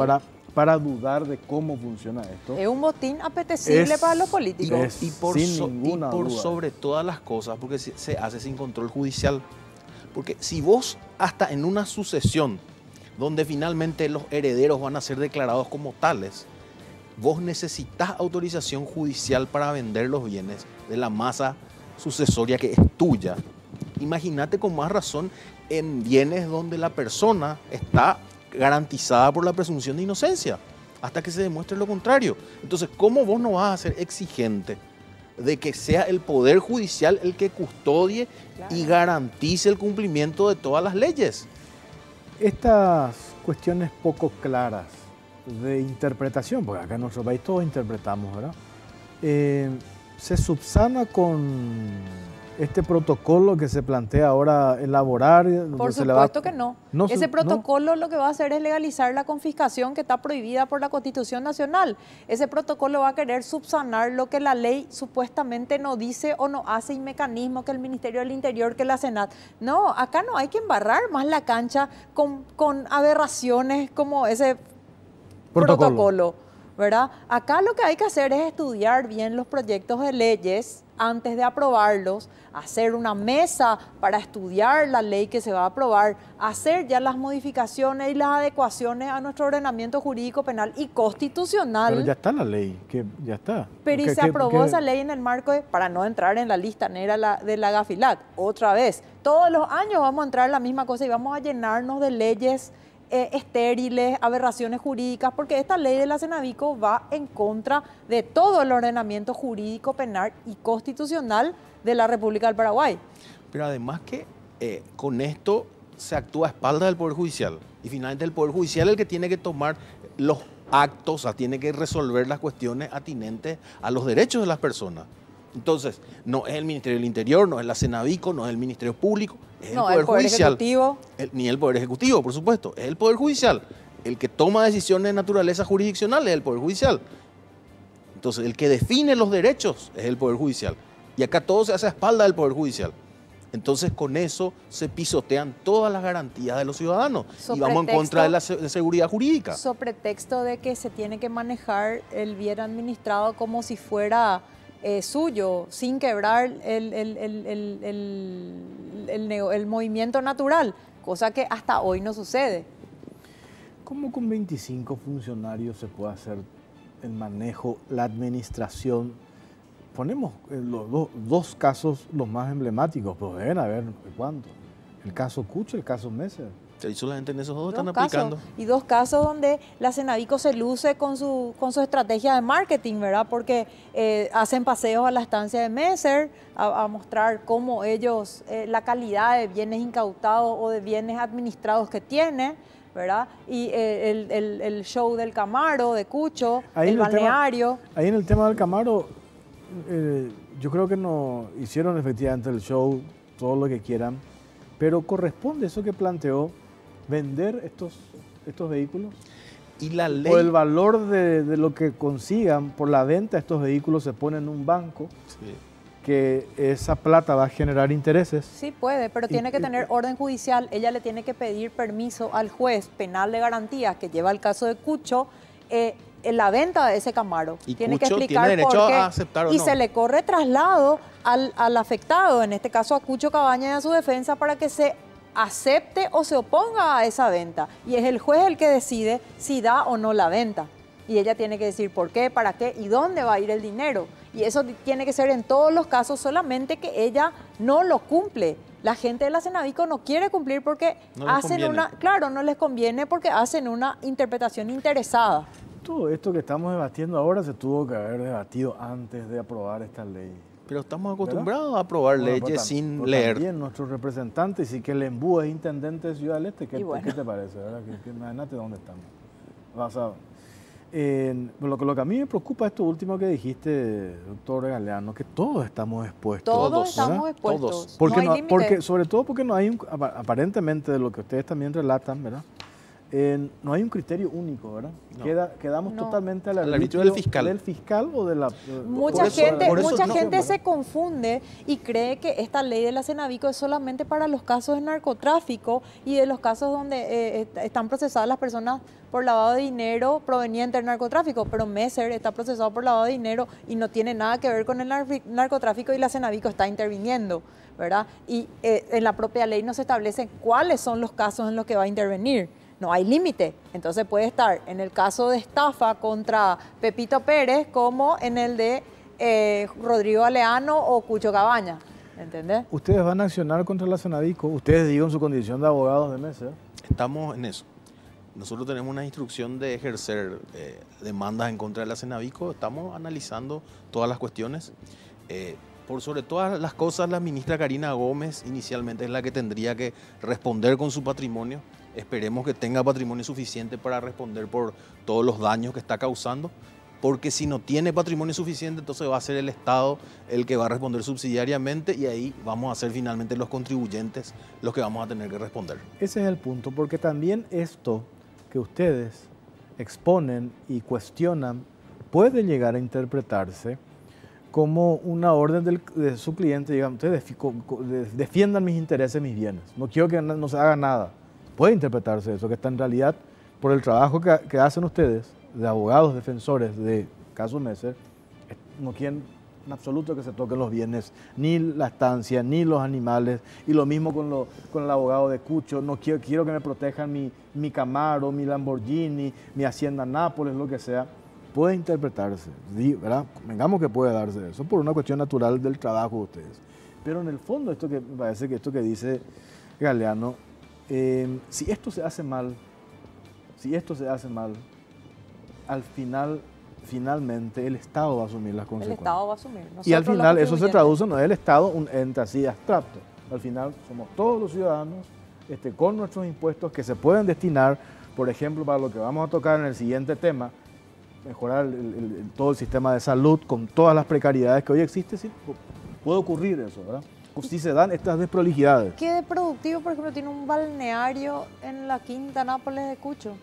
para dudar de cómo funciona esto. Es un botín apetecible Es- para los políticos. Y por, Sin ninguna duda. sobre todas las cosas, porque se hace sin control judicial. Porque si vos, hasta en una sucesión, donde finalmente los herederos van a ser declarados como tales, vos necesitas autorización judicial para vender los bienes de la masa sucesoria que es tuya. Imagínate con más razón en bienes donde la persona está garantizada por la presunción de inocencia, hasta que se demuestre lo contrario. Entonces, ¿cómo vos no vas a ser exigente de que sea el Poder Judicial el que custodie y garantice el cumplimiento de todas las leyes? Estas cuestiones poco claras de interpretación, porque acá en nuestro país todos interpretamos, ¿verdad? Se subsana con este protocolo que se plantea ahora elaborar. Por se le va- supuesto que no. No, Ese no. protocolo lo que va a hacer es legalizar la confiscación que está prohibida por la Constitución Nacional. Ese protocolo va a querer subsanar lo que la ley supuestamente no dice o no hace, y mecanismos que el Ministerio del Interior, que la Senat. No, acá no hay que embarrar más la cancha con aberraciones como ese protocolo, ¿verdad? Acá lo que hay que hacer es estudiar bien los proyectos de leyes antes de aprobarlos, hacer una mesa para estudiar la ley que se va a aprobar, hacer ya las modificaciones y las adecuaciones a nuestro ordenamiento jurídico penal y constitucional. Pero ya está la ley, que ya está. Pero y Que- se que- aprobó que- esa ley en el marco para no entrar en la lista negra de la Gafilat. Otra vez, todos los años vamos a entrar en la misma cosa y vamos a llenarnos de leyes estériles, aberraciones jurídicas, porque esta ley de la Senavico va en contra de todo el ordenamiento jurídico, penal y constitucional de la República del Paraguay. Pero además que con esto se actúa a espaldas del Poder Judicial. Y finalmente el Poder Judicial es el que tiene que tomar los actos, o sea, tiene que resolver las cuestiones atinentes a los derechos de las personas. Entonces, no es el Ministerio del Interior, no es la Senavico, no es el Ministerio Público, es No, el Poder Judicial. Ejecutivo. Ni el Poder Ejecutivo, por supuesto, es el Poder Judicial. El que toma decisiones de naturaleza jurisdiccional es el Poder Judicial. Entonces, el que define los derechos es el Poder Judicial. Y acá todo se hace a espalda del Poder Judicial. Entonces, con eso se pisotean todas las garantías de los ciudadanos. Y vamos en contra de la seguridad jurídica. So pretexto de que se tiene que manejar el bien administrado como si fuera suyo, sin quebrar el movimiento natural, cosa que hasta hoy no sucede. ¿Cómo con 25 funcionarios se puede hacer el manejo, la administración? Ponemos los dos casos los más emblemáticos, pero deben haber, ¿cuántos? El caso Cucho, el caso Messer. Y solamente en esos dos están Dos casos, aplicando. y dos casos donde la Cenavico se luce con su estrategia de marketing, ¿verdad? Porque hacen paseos a la estancia de Messer a mostrar cómo ellos, la calidad de bienes incautados o de bienes administrados que tiene, ¿verdad? Y el show del Camaro, de Cucho, Ahí el en el tema- balneario. Ahí en el tema del Camaro, yo creo que no hicieron efectivamente el show, todo lo que quieran, pero corresponde eso que planteó, vender estos vehículos, Y la ley... o el valor de lo que consigan por la venta de estos vehículos se pone en un banco, Sí. que esa plata va a generar intereses. Sí puede, pero tiene que tener orden judicial. Ella le tiene que pedir permiso al juez penal de garantías que lleva el caso de Cucho en la venta de ese Camaro. Y Tiene que Cucho explicar tiene derecho por qué. a aceptar o Y no. se le corre traslado al afectado, en este caso a Cucho Cabaña y a su defensa, para que se acepte o se oponga a esa venta. Y es el juez el que decide si da o no la venta. Y ella tiene que decir por qué, para qué y dónde va a ir el dinero. Y eso tiene que ser en todos los casos, solamente que ella no lo cumple. La gente de la Cenavico no quiere cumplir porque No les hacen conviene. claro, no les conviene porque hacen una interpretación interesada. Todo esto que estamos debatiendo ahora se tuvo que haber debatido antes de aprobar esta ley. Pero estamos acostumbrados a aprobar Bueno, leyes pues sin pues leer. También nuestros representantes, y que el Embú es intendente de Ciudad del Este, ¿qué, Y bueno. ¿qué te parece? ¿Verdad? Imagínate dónde estamos. Lo que a mí me preocupa es esto último que dijiste, doctor Galeano, que todos estamos expuestos. Todos, Todos, estamos ¿verdad? expuestos. Todos. Porque, no hay no- límite. porque, sobre todo porque no hay, aparentemente de lo que ustedes también relatan, ¿verdad? No hay un criterio único, ¿verdad? No. Quedamos No. totalmente al Al arbitrio arbitrio del fiscal. o de la... Mucha Por eso- gente, por eso mucha no, gente ¿verdad? se confunde y cree que esta ley de la Cenavico es solamente para los casos de narcotráfico y de los casos donde están procesadas las personas por lavado de dinero proveniente del narcotráfico, pero Messer está procesado por lavado de dinero y no tiene nada que ver con el narcotráfico y la Cenavico está interviniendo, ¿verdad? Y en la propia ley no se establecen cuáles son los casos en los que va a intervenir. No hay límite. Entonces puede estar en el caso de estafa contra Pepito Pérez como en el de Rodrigo Aleano o Cucho Cabaña. ¿Entendés? Ustedes van a accionar contra la Cenavico, ustedes digo en su condición de abogados de Messer. Estamos en eso. Nosotros tenemos una instrucción de ejercer demandas en contra de la Cenavico. Estamos analizando todas las cuestiones. Por sobre todas las cosas, la ministra Karina Gómez inicialmente es la que tendría que responder con su patrimonio. Esperemos que tenga patrimonio suficiente para responder por todos los daños que está causando, porque si no tiene patrimonio suficiente, entonces va a ser el Estado el que va a responder subsidiariamente y ahí vamos a ser finalmente los contribuyentes los que vamos a tener que responder. Ese es el punto, porque también esto que ustedes exponen y cuestionan puede llegar a interpretarse como una orden de su cliente, digamos, ustedes defiendan mis intereses, mis bienes, no quiero que no se haga nada. Puede interpretarse eso, que está en realidad, por el trabajo que hacen ustedes, de abogados defensores de caso Messer, no quieren en absoluto que se toquen los bienes, ni la estancia, ni los animales, y lo mismo con el abogado de Cucho, no quiero que me protejan mi Camaro, mi Lamborghini, mi Hacienda Nápoles, lo que sea. Puede interpretarse, ¿verdad? Vengamos que puede darse eso por una cuestión natural del trabajo de ustedes. Pero en el fondo, me parece que esto que dice Galeano, si esto se hace mal, al finalmente el Estado va a asumir las El consecuencias. Estado va a asumir. Y al Nosotros, los final eso se contribuyentes. traduce, no es el Estado un ente así abstracto. Al final somos todos los ciudadanos con nuestros impuestos que se pueden destinar, por ejemplo, para lo que vamos a tocar en el siguiente tema, mejorar todo el sistema de salud con todas las precariedades que hoy existen. Sí, puede ocurrir eso, ¿verdad? Si se dan estas desprolijidades. ¿Qué de productivo, por ejemplo, tiene un balneario en la Quinta Nápoles de Cucho?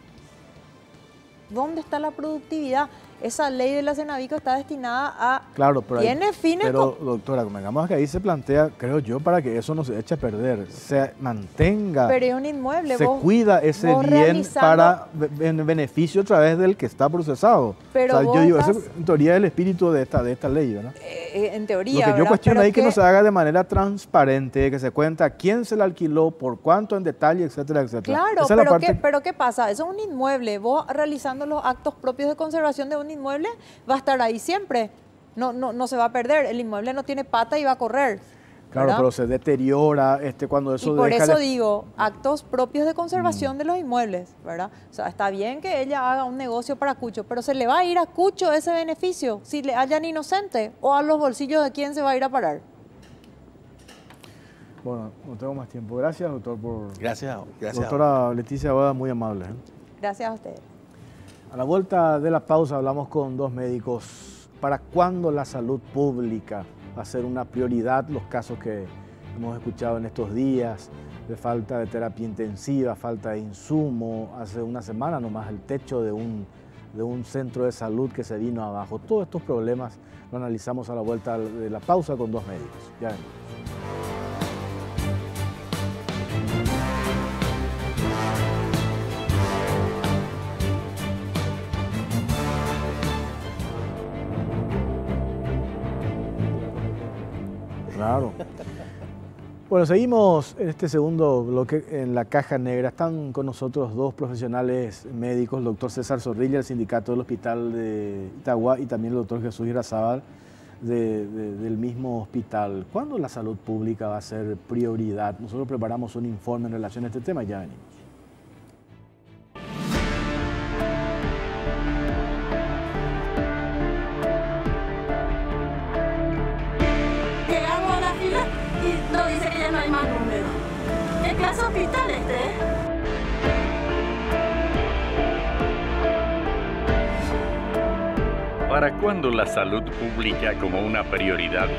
¿Dónde está la productividad? Esa ley de la Cenavico está destinada a... Claro, pero, Tiene fines pero doctora, convengamos que ahí se plantea, creo yo, para que eso no se eche a perder, se mantenga, Pero es un inmueble. se vos- cuida ese vos bien realizando- para en beneficio a través del que está procesado. Pero o sea, vos yo digo, estás- ese en teoría es el espíritu de esta ley, ¿verdad? en teoría, Lo que yo ¿verdad? cuestiono Pero ahí es que no se haga de manera transparente, que se cuenta quién se la alquiló, por cuánto en detalle, etcétera, etcétera. Claro, Esa es la pero, parte- pero ¿qué pasa? Eso es un inmueble. Vos realizando los actos propios de conservación de un inmueble va a estar ahí siempre. No se va a perder. El inmueble no tiene pata y va a correr. Claro, ¿verdad? pero se deteriora cuando eso Y por deja eso de- digo, actos propios de conservación de los inmuebles, ¿verdad? O sea, está bien que ella haga un negocio para Cucho, pero ¿se le va a ir a Cucho ese beneficio si le hallan inocente? ¿O a los bolsillos de quién se va a ir a parar? Bueno, no tengo más tiempo. Gracias, doctor, por... Gracias. Doctora Leticia Boada, muy amable. Gracias a ustedes. A la vuelta de la pausa hablamos con dos médicos. ¿Para cuándo la salud pública va a ser una prioridad? Los casos que hemos escuchado en estos días de falta de terapia intensiva, falta de insumo. Hace una semana nomás el techo de un centro de salud que se vino abajo. Todos estos problemas lo analizamos a la vuelta de la pausa con dos médicos. Ya venimos. Claro. Bueno, seguimos en este segundo bloque en la Caja Negra. Están con nosotros dos profesionales médicos, el doctor César Zorrilla, del sindicato del Hospital de Itagua, y también el doctor Jesús Irarrázaval del mismo hospital. ¿Cuándo la salud pública va a ser prioridad? Nosotros preparamos un informe en relación a este tema y ya venimos. Llegamos a la fila y nos dice que ya no hay más número. ¿Qué clase de hospital es este? ¿Para cuándo la salud pública como una prioridad?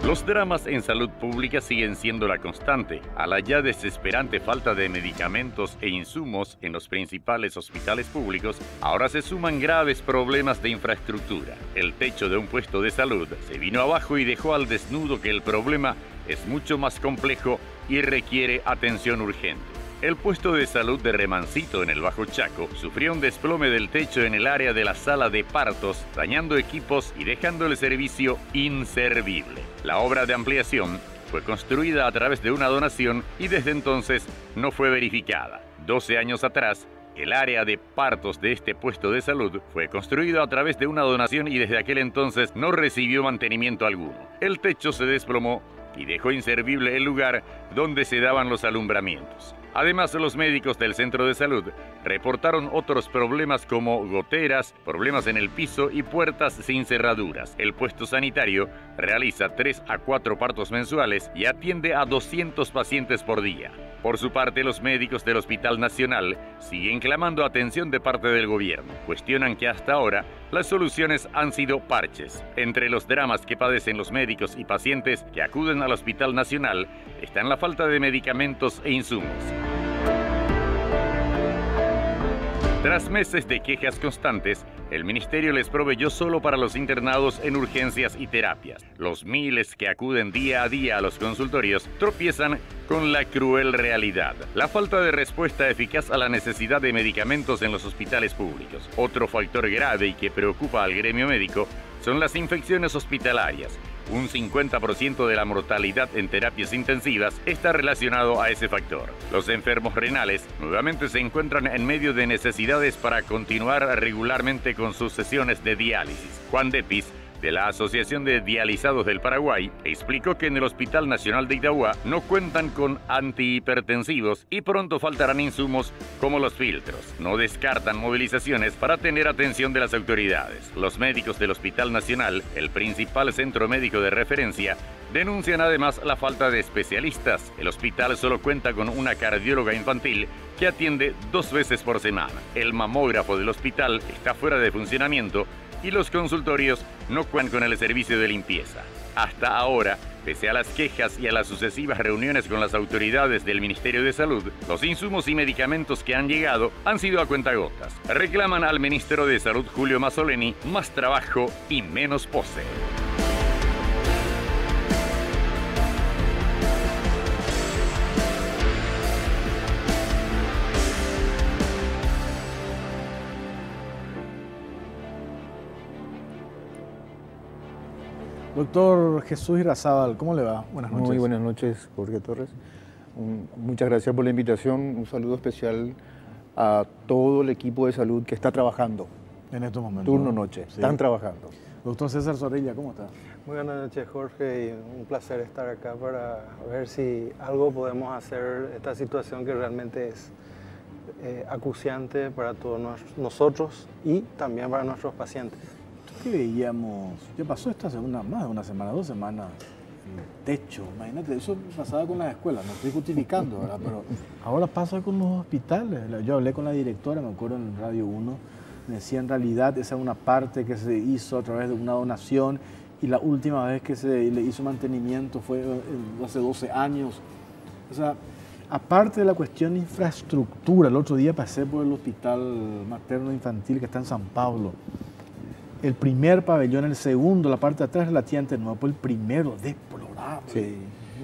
Los dramas en salud pública siguen siendo la constante. A la ya desesperante falta de medicamentos e insumos en los principales hospitales públicos, ahora se suman graves problemas de infraestructura. El techo de un puesto de salud se vino abajo y dejó al desnudo que el problema es mucho más complejo y requiere atención urgente. El puesto de salud de Remancito en el Bajo Chaco sufrió un desplome del techo en el área de la sala de partos, dañando equipos y dejando el servicio inservible. La obra de ampliación fue construida a través de una donación y desde entonces no fue verificada. 12 años atrás, el área de partos de este puesto de salud fue construido a través de una donación y desde aquel entonces no recibió mantenimiento alguno. El techo se desplomó y dejó inservible el lugar donde se daban los alumbramientos. Además, los médicos del centro de salud reportaron otros problemas como goteras, problemas en el piso y puertas sin cerraduras. El puesto sanitario realiza 3 a 4 partos mensuales y atiende a 200 pacientes por día. Por su parte, los médicos del Hospital Nacional siguen clamando atención de parte del gobierno. Cuestionan que hasta ahora las soluciones han sido parches. Entre los dramas que padecen los médicos y pacientes que acuden al Hospital Nacional están la falta de medicamentos e insumos. Tras meses de quejas constantes, el ministerio les proveyó solo para los internados en urgencias y terapias. Los miles que acuden día a día a los consultorios tropiezan con la cruel realidad: la falta de respuesta eficaz a la necesidad de medicamentos en los hospitales públicos. Otro factor grave y que preocupa al gremio médico son las infecciones hospitalarias. Un 50% de la mortalidad en terapias intensivas está relacionado a ese factor. Los enfermos renales nuevamente se encuentran en medio de necesidades para continuar regularmente con sus sesiones de diálisis. Juan Depis, de la Asociación de Dializados del Paraguay, explicó que en el Hospital Nacional de Itagua no cuentan con antihipertensivos y pronto faltarán insumos como los filtros. No descartan movilizaciones para tener atención de las autoridades. Los médicos del Hospital Nacional, el principal centro médico de referencia, denuncian además la falta de especialistas. El hospital solo cuenta con una cardióloga infantil que atiende 2 veces por semana. El mamógrafo del hospital está fuera de funcionamiento y los consultorios no cuentan con el servicio de limpieza. Hasta ahora, pese a las quejas y a las sucesivas reuniones con las autoridades del Ministerio de Salud, los insumos y medicamentos que han llegado han sido a cuentagotas. Reclaman al ministro de Salud, Julio Mazzoleni, más trabajo y menos pose. Doctor Jesús Irarrázaval, ¿cómo le va? Buenas noches. Muy buenas noches, Jorge Torres. Muchas gracias por la invitación. Un saludo especial a todo el equipo de salud que está trabajando En estos momentos. Turno noche. Sí. Están trabajando. Doctor César Zorrilla, ¿cómo está? Muy buenas noches, Jorge, y un placer estar acá para ver si algo podemos hacer esta situación que realmente es acuciante para todos nosotros y también para nuestros pacientes. ¿Qué veíamos? Ya pasó esta semana, más de una semana, 2 semanas, el techo. Imagínate, eso pasaba con las escuelas, no estoy justificando, ¿verdad? Pero ahora pasa con los hospitales. Yo hablé con la directora, me acuerdo en Radio 1, me decía en realidad esa es una parte que se hizo a través de una donación y la última vez que se le hizo mantenimiento fue hace 12 años. O sea, aparte de la cuestión de infraestructura, el otro día pasé por el hospital materno infantil que está en San Pablo. El primer pabellón, el segundo, la parte de atrás relativamente nuevo, el primero, deplorable. Sí.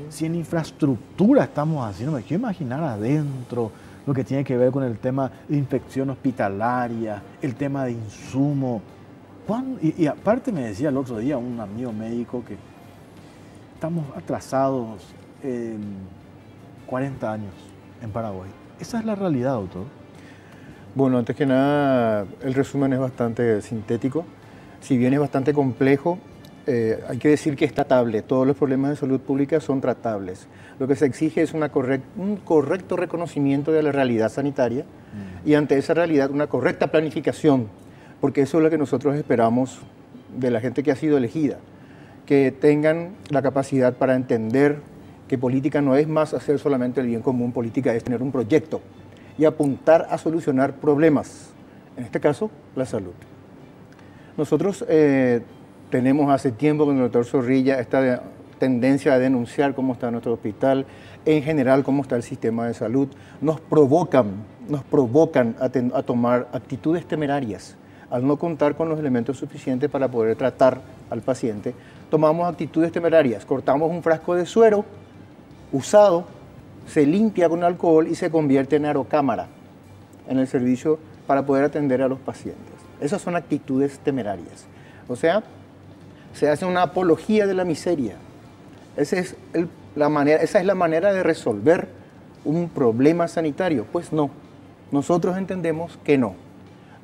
Si en infraestructura estamos haciendo, me quiero imaginar adentro lo que tiene que ver con el tema de infección hospitalaria, el tema de insumo. Y aparte me decía el otro día un amigo médico que estamos atrasados 40 años en Paraguay. Esa es la realidad, doctor. Bueno, antes que nada, el resumen es bastante sintético. Si bien es bastante complejo, hay que decir que es tratable. Todos los problemas de salud pública son tratables. Lo que se exige es un correcto reconocimiento de la realidad sanitaria y ante esa realidad una correcta planificación, porque eso es lo que nosotros esperamos de la gente que ha sido elegida, que tengan la capacidad para entender que política no es más hacer solamente el bien común, política es tener un proyecto y apuntar a solucionar problemas, en este caso, la salud. Nosotros tenemos hace tiempo con el doctor Zorrilla esta tendencia a denunciar cómo está nuestro hospital, en general cómo está el sistema de salud. Nos provocan a tomar actitudes temerarias. Al no contar con los elementos suficientes para poder tratar al paciente, tomamos actitudes temerarias. Cortamos un frasco de suero usado, se limpia con alcohol y se convierte en aerocámara en el servicio para poder atender a los pacientes. Esas son actitudes temerarias. O sea, se hace una apología de la miseria. Esa es la manera de resolver un problema sanitario. Pues no, nosotros entendemos que no.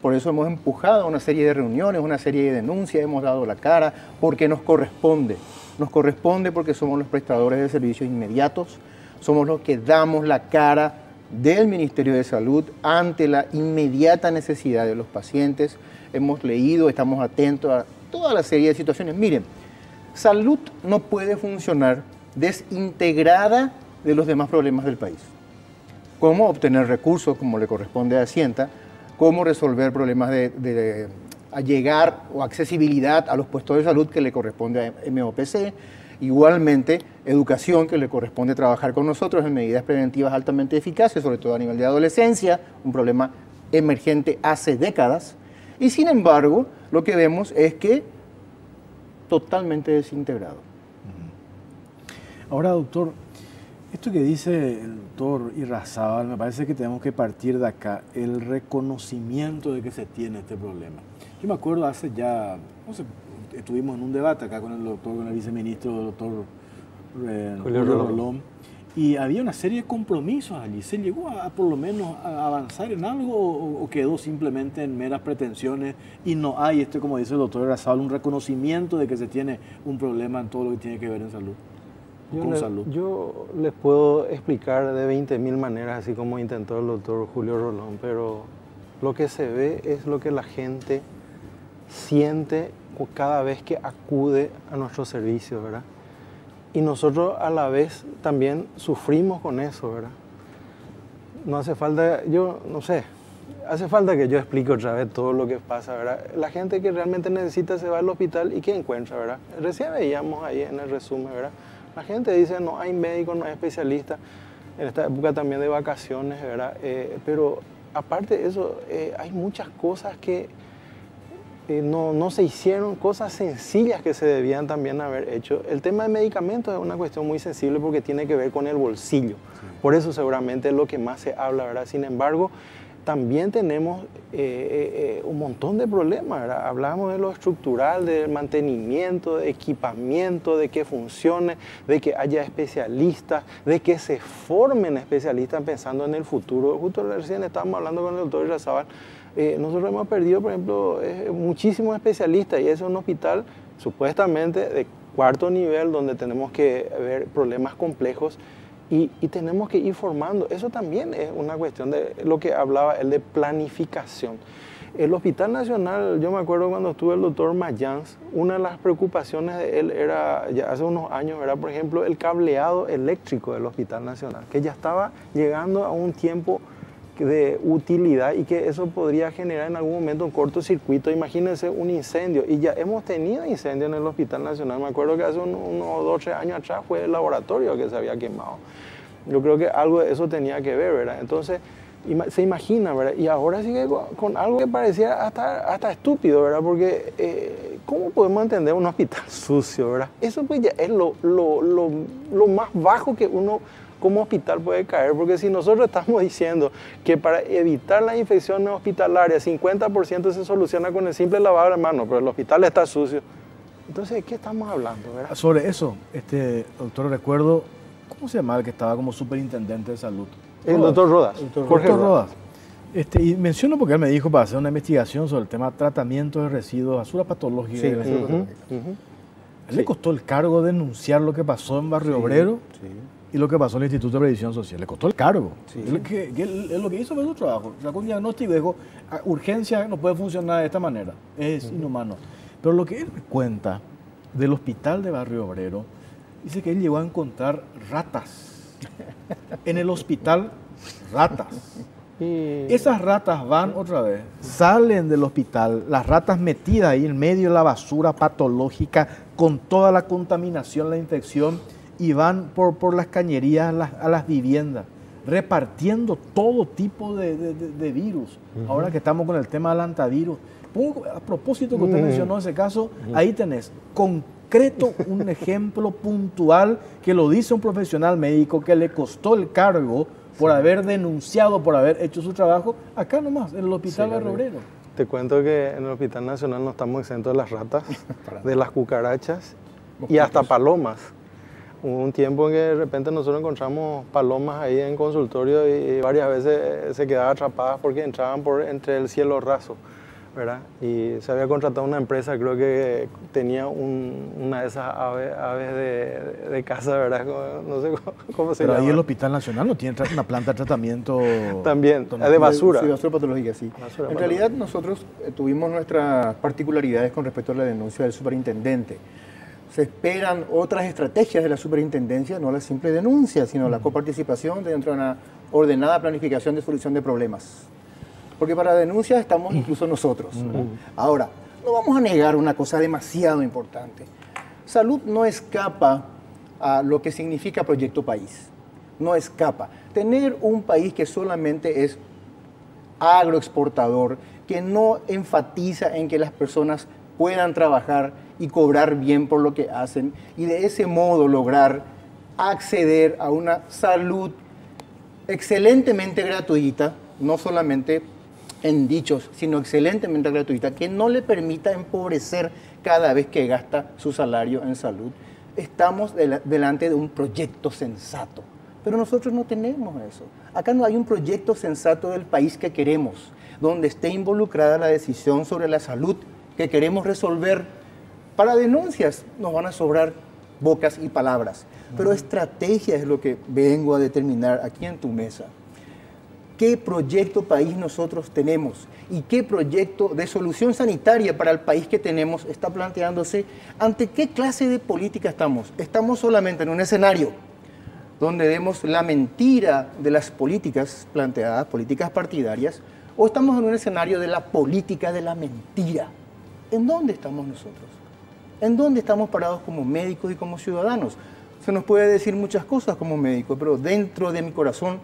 Por eso hemos empujado una serie de reuniones, una serie de denuncias, hemos dado la cara, porque nos corresponde. Nos corresponde porque somos los prestadores de servicios inmediatos, somos los que damos la cara del Ministerio de Salud ante la inmediata necesidad de los pacientes. Hemos leído, estamos atentos a toda la serie de situaciones. Miren, salud no puede funcionar desintegrada de los demás problemas del país. Cómo obtener recursos como le corresponde a Hacienda, cómo resolver problemas de llegar o accesibilidad a los puestos de salud que le corresponde a MOPC, igualmente educación que le corresponde trabajar con nosotros en medidas preventivas altamente eficaces, sobre todo a nivel de adolescencia, un problema emergente hace décadas, y sin embargo lo que vemos es que totalmente desintegrado. Ahora, doctor, esto que dice el doctor Irrazábal, me parece que tenemos que partir de acá, el reconocimiento de que se tiene este problema. Yo me acuerdo hace ya, no sé, estuvimos en un debate acá con el doctor, con el viceministro, el doctor Julio Rolón, y había una serie de compromisos allí. ¿Se llegó a por lo menos a avanzar en algo o quedó simplemente en meras pretensiones y no hay, como dice el doctor Irrazábal, un reconocimiento de que se tiene un problema en todo lo que tiene que ver en salud? Yo les puedo explicar de 20.000 maneras, así como intentó el doctor Julio Rolón, pero lo que se ve es lo que la gente siente cada vez que acude a nuestros servicios, ¿verdad? Y nosotros a la vez también sufrimos con eso, ¿verdad? No hace falta, yo no sé, hace falta que yo explique otra vez todo lo que pasa, ¿verdad? La gente que realmente necesita se va al hospital y ¿qué encuentra, verdad? Recién veíamos ahí en el resumen, ¿verdad? La gente dice no hay médicos, no hay especialistas, en esta época también de vacaciones, ¿verdad? Pero aparte de eso, hay muchas cosas que no se hicieron, cosas sencillas que se debían también haber hecho. El tema de medicamentos es una cuestión muy sensible porque tiene que ver con el bolsillo. Sí. Por eso seguramente es lo que más se habla, ¿verdad? Sin embargo, también tenemos un montón de problemas, ¿verdad? Hablamos de lo estructural, del mantenimiento, de equipamiento, de que funcione, de que haya especialistas, de que se formen especialistas pensando en el futuro. Justo recién estábamos hablando con el doctor Irrazábal, Nosotros hemos perdido, por ejemplo, muchísimos especialistas y es un hospital supuestamente de cuarto nivel donde tenemos que ver problemas complejos y tenemos que ir formando. Eso también es una cuestión de lo que hablaba él de planificación. El Hospital Nacional, yo me acuerdo cuando estuvo el doctor Mayans, una de las preocupaciones de él era, ya hace unos años, era por ejemplo el cableado eléctrico del Hospital Nacional, que ya estaba llegando a un tiempo de utilidad y que eso podría generar en algún momento un cortocircuito. Imagínense un incendio, y ya hemos tenido incendio en el Hospital Nacional. Me acuerdo que hace unos 2 o 3 años atrás fue el laboratorio que se había quemado. Yo creo que algo de eso tenía que ver, ¿verdad? Entonces, se imagina, ¿verdad? Y ahora sigue con algo que parecía hasta estúpido, ¿verdad? Porque ¿cómo podemos entender un hospital sucio, ¿verdad? Eso pues ya es lo más bajo que uno como hospital puede caer, porque si nosotros estamos diciendo que para evitar las infecciones hospitalarias 50% se soluciona con el simple lavado de manos, pero el hospital está sucio, entonces ¿de qué estamos hablando, verdad? Sobre eso, doctor, recuerdo, ¿cómo se llamaba el que estaba como superintendente de salud? El doctor Rodas. Jorge Rodas. Y menciono porque él me dijo para hacer una investigación sobre el tema de tratamiento de residuos, basura patológica. Sí, Él le costó el cargo denunciar lo que pasó en Barrio Obrero y lo que pasó en el Instituto de Previsión Social. Le costó el cargo. Él lo que hizo fue su trabajo. Sacó un diagnóstico y dijo, urgencia no puede funcionar de esta manera. Es inhumano. Pero lo que él cuenta del hospital de Barrio Obrero, dice que él llegó a encontrar ratas. En el hospital, ratas. Esas ratas van otra vez, salen del hospital, las ratas metidas ahí en medio de la basura patológica con toda la contaminación, la infección, y van por las cañerías a las viviendas, repartiendo todo tipo de virus. Ahora que estamos con el tema del antivirus, a propósito que usted mencionó ese caso, ahí tenés concreto un ejemplo puntual que lo dice un profesional médico que le costó el cargo por haber denunciado, por haber hecho su trabajo, acá nomás, en el Hospital Barrio Obrero. Te cuento que en el Hospital Nacional no estamos exentos de las ratas, de las cucarachas y hasta palomas. Hubo un tiempo en que de repente nosotros encontramos palomas ahí en consultorio y varias veces se quedaban atrapadas porque entraban entre el cielo raso, ¿verdad? Y se había contratado una empresa, creo que tenía una de esas aves de casa, ¿verdad? No sé cómo se llama. Pero ahí el Hospital Nacional no tiene una planta de tratamiento... También, de basura. Sí, basura patológica, sí. En realidad nosotros tuvimos nuestras particularidades con respecto a la denuncia del superintendente. Se esperan otras estrategias de la superintendencia, no la simple denuncia, sino la coparticipación dentro de una ordenada planificación de solución de problemas. Porque para denuncias estamos incluso nosotros. Ahora, no vamos a negar una cosa demasiado importante. Salud no escapa a lo que significa Proyecto País. No escapa. Tener un país que solamente es agroexportador, que no enfatiza en que las personas puedan trabajar y cobrar bien por lo que hacen y de ese modo lograr acceder a una salud excelentemente gratuita, no solamente en dichos, sino excelentemente gratuita, que no le permita empobrecer cada vez que gasta su salario en salud. Estamos delante de un proyecto sensato, pero nosotros no tenemos eso. Acá no hay un proyecto sensato del país que queremos, donde esté involucrada la decisión sobre la salud que queremos resolver. Para denuncias nos van a sobrar bocas y palabras, pero estrategia es lo que vengo a determinar aquí en tu mesa. ¿Qué proyecto país nosotros tenemos? ¿Y qué proyecto de solución sanitaria para el país que tenemos está planteándose? ¿Ante qué clase de política estamos? ¿Estamos solamente en un escenario donde vemos la mentira de las políticas planteadas, políticas partidarias, o estamos en un escenario de la política de la mentira? ¿En dónde estamos nosotros? ¿En dónde estamos parados como médicos y como ciudadanos? Se nos puede decir muchas cosas como médico, pero dentro de mi corazón,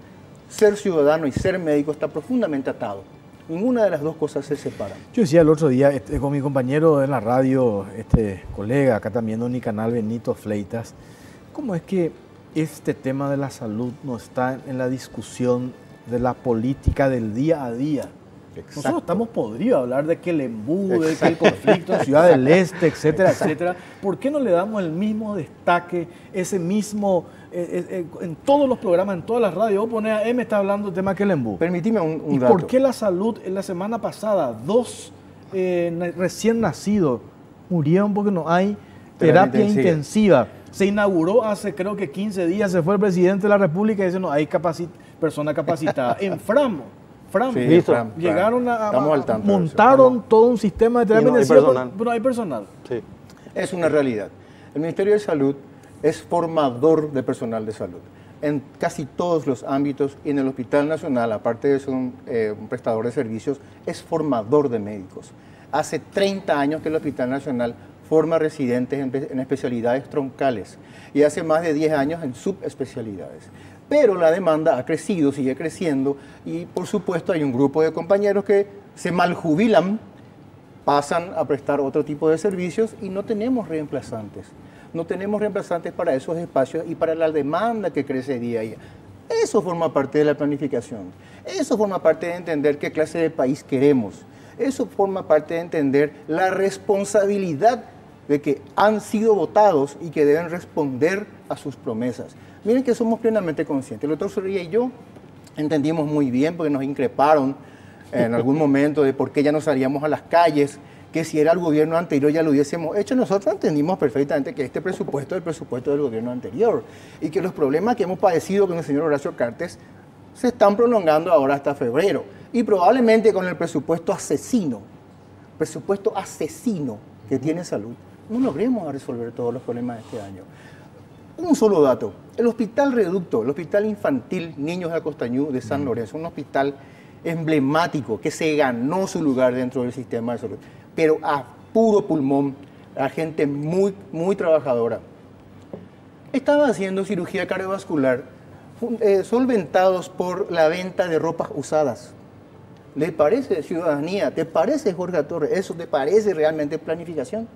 ser ciudadano y ser médico está profundamente atado. Ninguna de las dos cosas se separan. Yo decía el otro día con mi compañero en la radio, colega acá también en mi canal, Benito Fleitas, ¿cómo es que este tema de la salud no está en la discusión de la política del día a día? Nosotros estamos podridos a hablar de que el embudo, de que el conflicto en Ciudad del Este, etcétera, etcétera. ¿Por qué no le damos el mismo destaque, ese mismo, en todos los programas, en todas las radios? Vos ponés a M, está hablando del tema que el embudo. Permitime un ¿Y dato. por qué la salud en la semana pasada, 2 recién nacidos murieron porque no hay terapia intensiva? Se inauguró hace creo que 15 días, se fue el presidente de la República y dice no hay persona capacitada. En Framo, Sí, llegaron Estamos al tanto montaron todo un sistema de terapia intensiva, pero no hay personal. Sí. Es una realidad. El Ministerio de Salud es formador de personal de salud en casi todos los ámbitos, y en el Hospital Nacional, aparte de ser un prestador de servicios, es formador de médicos. Hace 30 años que el Hospital Nacional forma residentes en especialidades troncales y hace más de 10 años en subespecialidades. Pero la demanda ha crecido, sigue creciendo, y por supuesto hay un grupo de compañeros que se maljubilan, pasan a prestar otro tipo de servicios y no tenemos reemplazantes. No tenemos reemplazantes para esos espacios y para la demanda que crece día a día. Eso forma parte de la planificación. Eso forma parte de entender qué clase de país queremos. Eso forma parte de entender la responsabilidad de que han sido votados y que deben responder a sus promesas. Miren que somos plenamente conscientes. El doctor Zorrilla y yo entendimos muy bien, porque nos increparon en algún momento de por qué ya no salíamos a las calles, que si era el gobierno anterior ya lo hubiésemos hecho. Nosotros entendimos perfectamente que este presupuesto es el presupuesto del gobierno anterior y que los problemas que hemos padecido con el señor Horacio Cartes se están prolongando ahora hasta febrero, y probablemente con el presupuesto asesino que tiene salud, no logremos resolver todos los problemas de este año. Un solo dato: el Hospital Reducto, el Hospital Infantil Niños de Acostañú de San Lorenzo, un hospital emblemático que se ganó su lugar dentro del sistema de salud, pero a puro pulmón, la gente muy, muy trabajadora. Estaba haciendo cirugía cardiovascular, solventados por la venta de ropas usadas. ¿Le parece, ciudadanía? ¿Te parece, Jorge Torres? ¿Eso te parece realmente planificación?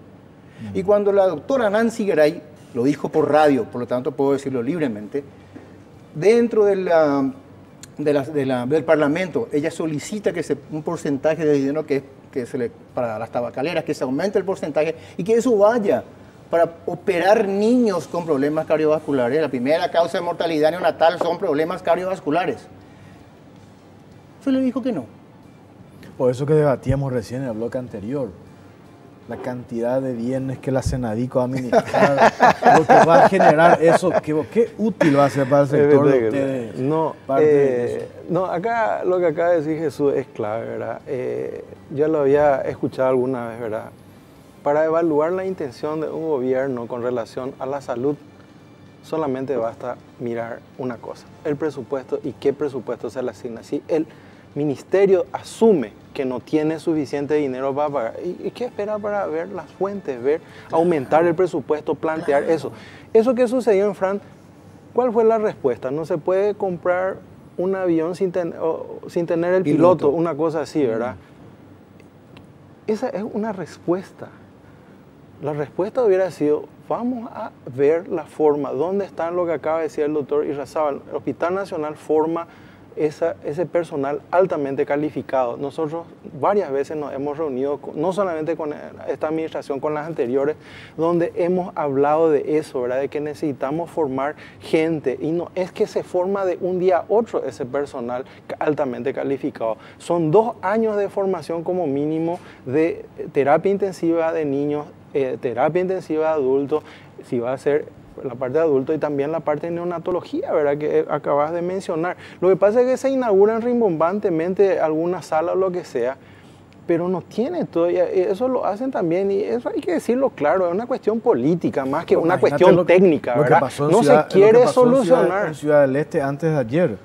Y cuando la doctora Nancy Garay lo dijo por radio, por lo tanto puedo decirlo libremente, dentro del Parlamento, ella solicita que un porcentaje de dinero para las tabacaleras, que se aumente el porcentaje y que eso vaya para operar niños con problemas cardiovasculares. La primera causa de mortalidad neonatal son problemas cardiovasculares. Se le dijo que no. Por eso que debatíamos recién en el bloque anterior, la cantidad de bienes que la Senadico ha administrado, lo que va a generar eso, qué útil va a ser para el sector de ustedes. No, acá lo que acaba de decir Jesús es clave, ¿verdad? Ya lo había escuchado alguna vez, ¿verdad? Para evaluar la intención de un gobierno con relación a la salud, solamente basta mirar una cosa: el presupuesto y qué presupuesto se le asigna. Si el ministerio asume que no tiene suficiente dinero para pagar, ¿y qué espera para ver las fuentes, aumentar el presupuesto, plantear eso? Eso que sucedió en Fran, ¿cuál fue la respuesta? No se puede comprar un avión sin tener el piloto, una cosa así, ¿verdad? Esa es una respuesta. La respuesta hubiera sido: vamos a ver la forma, dónde está lo que acaba de decir el doctor Irrazábal. El Hospital Nacional forma ese personal altamente calificado. Nosotros varias veces nos hemos reunido, no solamente con esta administración, con las anteriores, donde hemos hablado de eso, ¿verdad? De que necesitamos formar gente, y no es que se forma de un día a otro ese personal altamente calificado. Son 2 años de formación como mínimo de terapia intensiva de niños, terapia intensiva de adultos, si va a ser la parte de adultos, y también la parte de neonatología, ¿verdad? Que acabas de mencionar. Lo que pasa es que se inauguran rimbombantemente alguna sala o lo que sea, pero no tiene todo. Eso lo hacen también, y eso hay que decirlo claro, es una cuestión política más que una cuestión técnica, ¿verdad? No se quiere solucionar. En Ciudad del Este antes de ayer.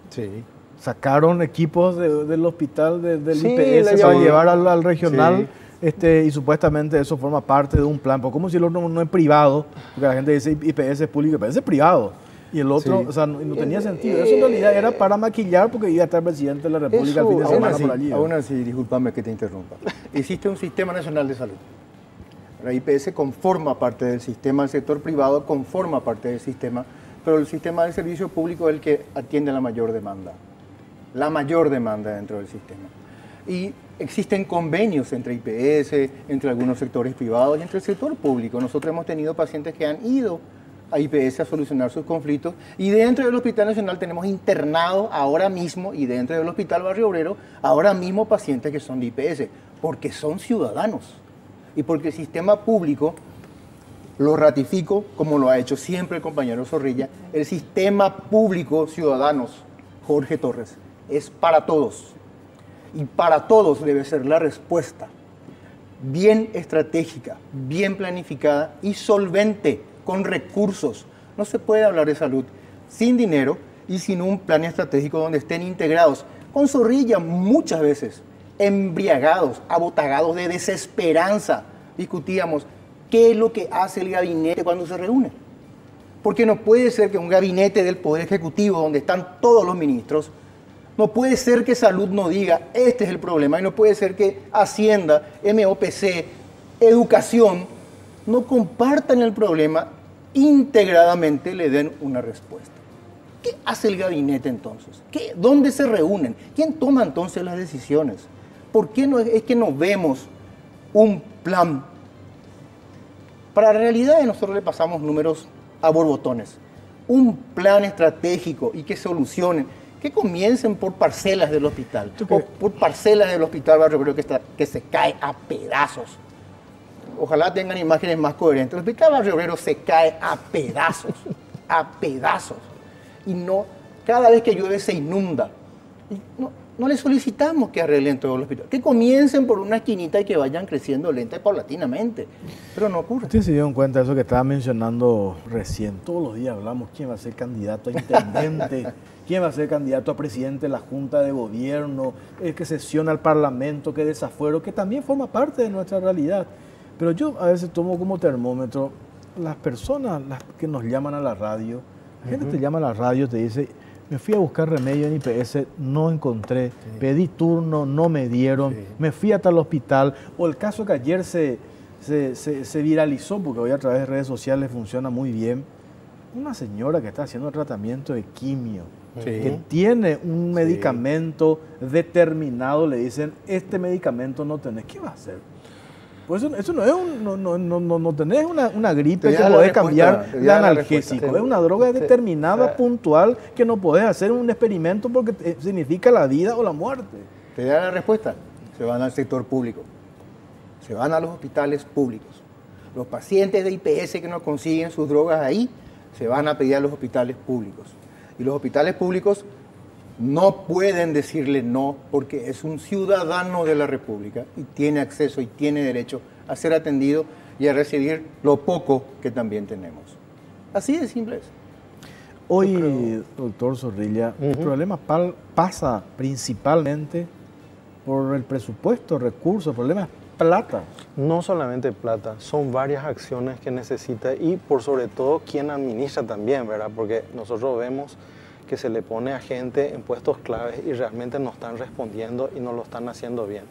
Sí. Sacaron equipos del hospital del IPS para llevar al regional. Sí. Y supuestamente eso forma parte de un plan, pero como si el otro no es privado, porque la gente dice IPS es público, IPS es privado, y el otro, o sea, no tenía sentido. Eso en realidad era para maquillar, porque iba a estar el presidente de la República el fin de semana por allí. Aún así, discúlpame que te interrumpa. Existe un sistema nacional de salud. La IPS conforma parte del sistema, el sector privado conforma parte del sistema, pero el sistema del servicio público es el que atiende la mayor demanda dentro del sistema. Y existen convenios entre IPS, entre algunos sectores privados y entre el sector público. Nosotros hemos tenido pacientes que han ido a IPS a solucionar sus conflictos y dentro del Hospital Nacional tenemos internados ahora mismo y dentro del Hospital Barrio Obrero ahora mismo pacientes que son de IPS porque son ciudadanos y porque el sistema público, lo ratifico como lo ha hecho siempre el compañero Zorrilla, el sistema público ciudadanos, Jorge Torres, es para todos y para todos debe ser la respuesta bien estratégica, bien planificada y solvente, con recursos. No se puede hablar de salud sin dinero y sin un plan estratégico donde estén integrados. Con Zorrilla muchas veces, embriagados, abotagados de desesperanza, discutíamos qué es lo que hace el gabinete cuando se reúne. Porque no puede ser que un gabinete del Poder Ejecutivo, donde están todos los ministros, no puede ser que Salud no diga, este es el problema, y no puede ser que Hacienda, MOPC, Educación, no compartan el problema, integradamente le den una respuesta. ¿Qué hace el gabinete entonces? ¿Dónde se reúnen? ¿Quién toma entonces las decisiones? ¿Por qué no es que no vemos un plan? Para la realidad nosotros le pasamos números a borbotones. Un plan estratégico y que solucionen, que comiencen por parcelas del hospital, o por parcelas del Hospital Barrio Obrero que se cae a pedazos. Ojalá tengan imágenes más coherentes. El Hospital Barrio Obrero se cae a pedazos, a pedazos. Y no, cada vez que llueve se inunda. No les solicitamos que arreglen todo el hospital. Que comiencen por una esquinita y que vayan creciendo lenta y paulatinamente. Pero no ocurre. ¿Usted se dio en cuenta de eso que estaba mencionando recién? Todos los días hablamos quién va a ser candidato a intendente, quién va a ser candidato a presidente de la Junta de Gobierno, el que sesiona al Parlamento, que desafuero, que también forma parte de nuestra realidad. Pero yo a veces tomo como termómetro las personas las que nos llaman a la radio. La gente te llama a la radio, te dice, me fui a buscar remedio en IPS, no encontré, pedí turno, no me dieron, me fui hasta el hospital. O el caso que ayer se viralizó, porque hoy a través de redes sociales funciona muy bien, una señora que está haciendo tratamiento de quimio, que tiene un medicamento determinado, le dicen, este medicamento no tenés, ¿qué va a hacer? Pues eso no es no tenés una gripe que podés cambiar de analgésico. Es una droga determinada, puntual, que no podés hacer un experimento porque significa la vida o la muerte. Te da la respuesta. Se van al sector público. Se van a los hospitales públicos. Los pacientes de IPS que no consiguen sus drogas ahí, se van a pedir a los hospitales públicos. Y los hospitales públicos no pueden decirle no porque es un ciudadano de la República y tiene acceso y tiene derecho a ser atendido y a recibir lo poco que también tenemos. Así de simple es. Hoy, doctor Zorrilla, el problema pasa principalmente por el presupuesto, recursos, el problema es plata. No solamente plata, son varias acciones que necesita y por sobre todo quien administra también, ¿verdad? Porque nosotros vemos que se le pone a gente en puestos claves y realmente no están respondiendo y no lo están haciendo bien.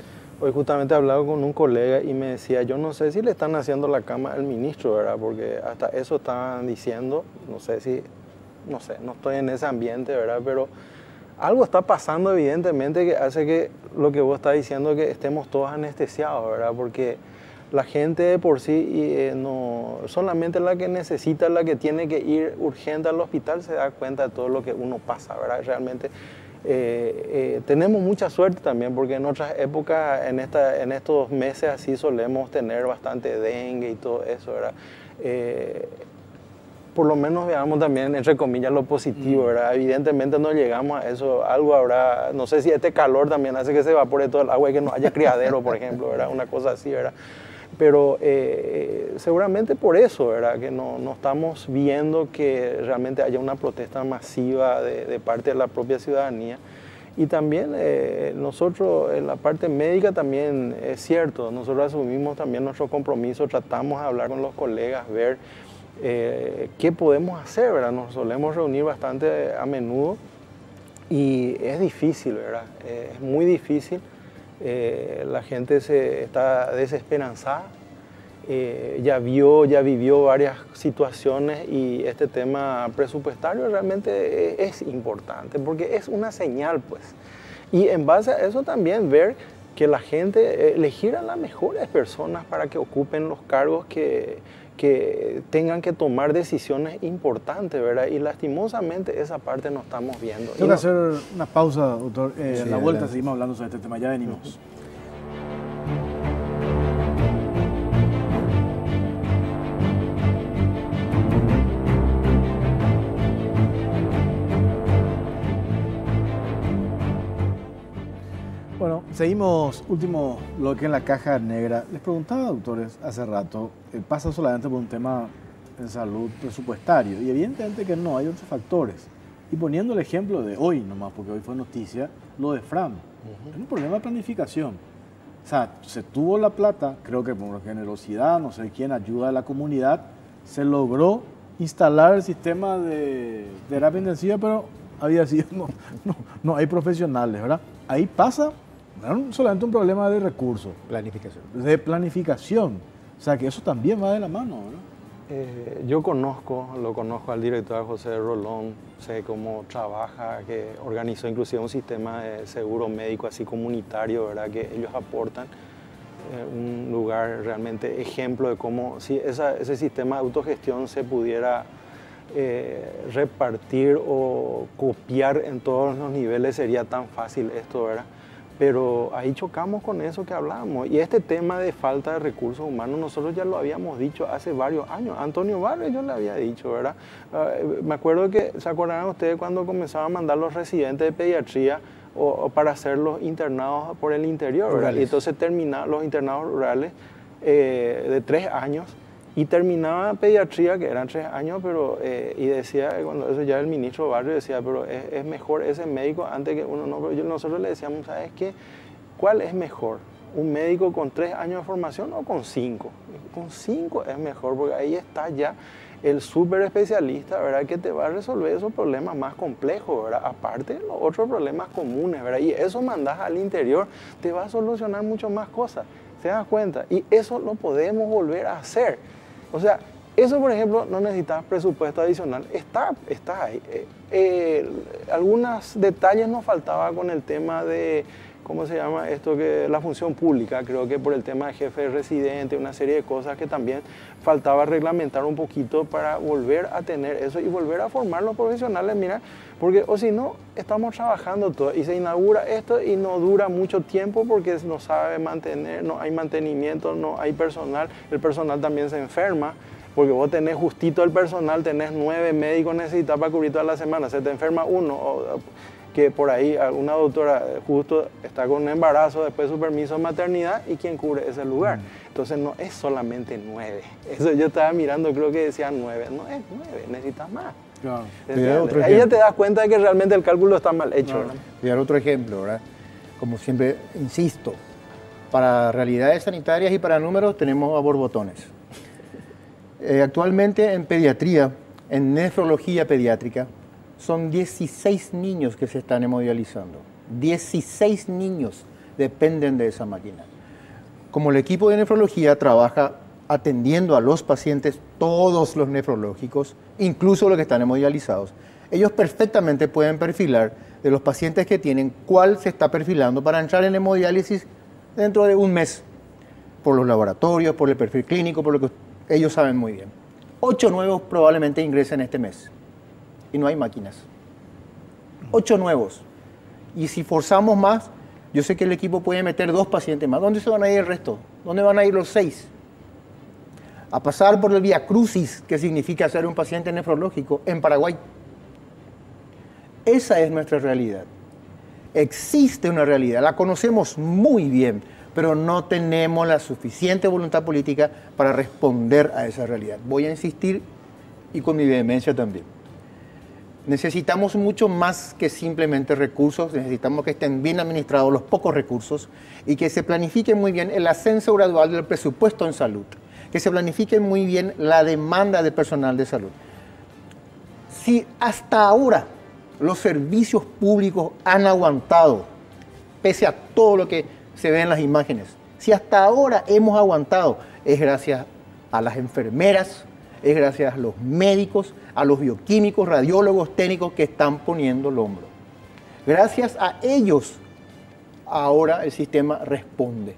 Hoy justamente he hablado con un colega y me decía, yo no sé si le están haciendo la cama al ministro, ¿verdad? Porque hasta eso estaban diciendo, no estoy en ese ambiente, ¿verdad? Pero algo está pasando evidentemente que hace que lo que vos estás diciendo, que estemos todos anestesiados, ¿verdad? Porque la gente de por sí, no solamente la que necesita, la que tiene que ir urgente al hospital, se da cuenta de todo lo que uno pasa, ¿verdad? Realmente tenemos mucha suerte también, porque en otras épocas, en estos meses así, solemos tener bastante dengue y todo eso, ¿verdad? Por lo menos veamos también, entre comillas, lo positivo, ¿verdad? Evidentemente no llegamos a eso, algo habrá, no sé si este calor también hace que se evapore todo el agua y que no haya criadero, por ejemplo, ¿verdad? Una cosa así, ¿verdad? Pero seguramente por eso, ¿verdad? Que no estamos viendo que realmente haya una protesta masiva de parte de la propia ciudadanía. Y también nosotros, en la parte médica también es cierto, nosotros asumimos también nuestro compromiso, tratamos de hablar con los colegas, ver qué podemos hacer, ¿verdad? Nos solemos reunir bastante a menudo y es difícil, ¿verdad? Es muy difícil. La gente está desesperanzada, ya vivió varias situaciones y este tema presupuestario realmente es importante porque es una señal, pues. Y en base a eso también ver que la gente elegir a las mejores personas para que ocupen los cargos que tengan que tomar decisiones importantes, ¿verdad? Y lastimosamente esa parte no estamos viendo. Tengo que hacer una pausa, doctor. A la vuelta seguimos hablando sobre este tema. Ya venimos. Bueno, seguimos, último bloque en la caja negra. Les preguntaba, doctores, hace rato, pasa solamente por un tema de salud presupuestario y evidentemente que no, hay otros factores. Y poniendo el ejemplo de hoy nomás, porque hoy fue noticia, lo de Fram, es un problema de planificación. O sea, se tuvo la plata, creo que por generosidad, no sé quién, ayuda de la comunidad, se logró instalar el sistema de terapia intensiva, pero había sido, no hay profesionales, ¿verdad? Ahí pasa solamente un problema de recursos. Planificación. De planificación. O sea, que eso también va de la mano, ¿verdad? Yo lo conozco al director José Rolón, sé cómo trabaja, que organizó inclusive un sistema de seguro médico así comunitario, ¿verdad? Que ellos aportan un lugar realmente ejemplo de cómo si ese sistema de autogestión se pudiera repartir o copiar en todos los niveles sería tan fácil esto, ¿verdad? Pero ahí chocamos con eso que hablamos. Y este tema de falta de recursos humanos, nosotros ya lo habíamos dicho hace varios años. Antonio Barrio yo le había dicho, ¿verdad? Me acuerdo que, ¿se acordarán ustedes cuando comenzaban a mandar los residentes de pediatría o para hacer los internados por el interior, ¿verdad? Y entonces terminaban los internados rurales de 3 años. Y terminaba pediatría, que eran 3 años, pero y decía, cuando eso ya el ministro Barrio decía, pero es mejor ese médico antes que uno no. Pero nosotros le decíamos, ¿sabes qué? ¿Cuál es mejor? ¿Un médico con 3 años de formación o con 5? Con 5 es mejor, porque ahí está ya el súper especialista, ¿verdad? Que te va a resolver esos problemas más complejos, ¿verdad? Aparte de los otros problemas comunes, ¿verdad? Y eso mandás al interior, te va a solucionar mucho más cosas. ¿Se das cuenta? Y eso lo podemos volver a hacer. O sea, eso, por ejemplo, no necesitas presupuesto adicional. Está ahí. Algunos detalles nos faltaba con el tema de, ¿cómo se llama esto? Que la función pública, creo que por el tema de jefe de residente, una serie de cosas que también faltaba reglamentar un poquito para volver a tener eso y volver a formar los profesionales, mira, porque o si no, estamos trabajando todo y se inaugura esto y no dura mucho tiempo porque no sabe mantener, no hay mantenimiento, no hay personal, el personal también se enferma. Porque vos tenés justito el personal, tenés 9 médicos necesitas para cubrir toda la semana, se te enferma uno, que por ahí alguna doctora justo está con un embarazo después de su permiso de maternidad y ¿quién cubre ese lugar? Entonces no es solamente 9, eso yo estaba mirando, creo que decía 9, no es 9, necesitas más. Claro. Ahí ya te das cuenta de que realmente el cálculo está mal hecho. Claro. Voy a dar otro ejemplo, ¿verdad? Como siempre insisto, para realidades sanitarias y para números tenemos a borbotones. Actualmente en pediatría, en nefrología pediátrica, son 16 niños que se están hemodializando. 16 niños dependen de esa máquina. Como el equipo de nefrología trabaja atendiendo a los pacientes, todos los nefrológicos, incluso los que están hemodializados, ellos perfectamente pueden perfilar de los pacientes que tienen cuál se está perfilando para entrar en hemodiálisis dentro de un mes, por los laboratorios, por el perfil clínico, por lo que ellos saben muy bien. 8 nuevos probablemente ingresen este mes. Y no hay máquinas. 8 nuevos. Y si forzamos más, yo sé que el equipo puede meter 2 pacientes más. ¿Dónde se van a ir el resto? ¿Dónde van a ir los 6? A pasar por el vía crucis, que significa ser un paciente nefrológico en Paraguay. Esa es nuestra realidad. Existe una realidad, la conocemos muy bien, pero no tenemos la suficiente voluntad política para responder a esa realidad. Voy a insistir y con mi vehemencia también. Necesitamos mucho más que simplemente recursos, necesitamos que estén bien administrados los pocos recursos y que se planifique muy bien el ascenso gradual del presupuesto en salud, que se planifique muy bien la demanda de personal de salud. Si hasta ahora los servicios públicos han aguantado, pese a todo lo que se ve en las imágenes, si hasta ahora hemos aguantado, es gracias a las enfermeras, es gracias a los médicos, a los bioquímicos, radiólogos, técnicos que están poniendo el hombro. Gracias a ellos ahora el sistema responde.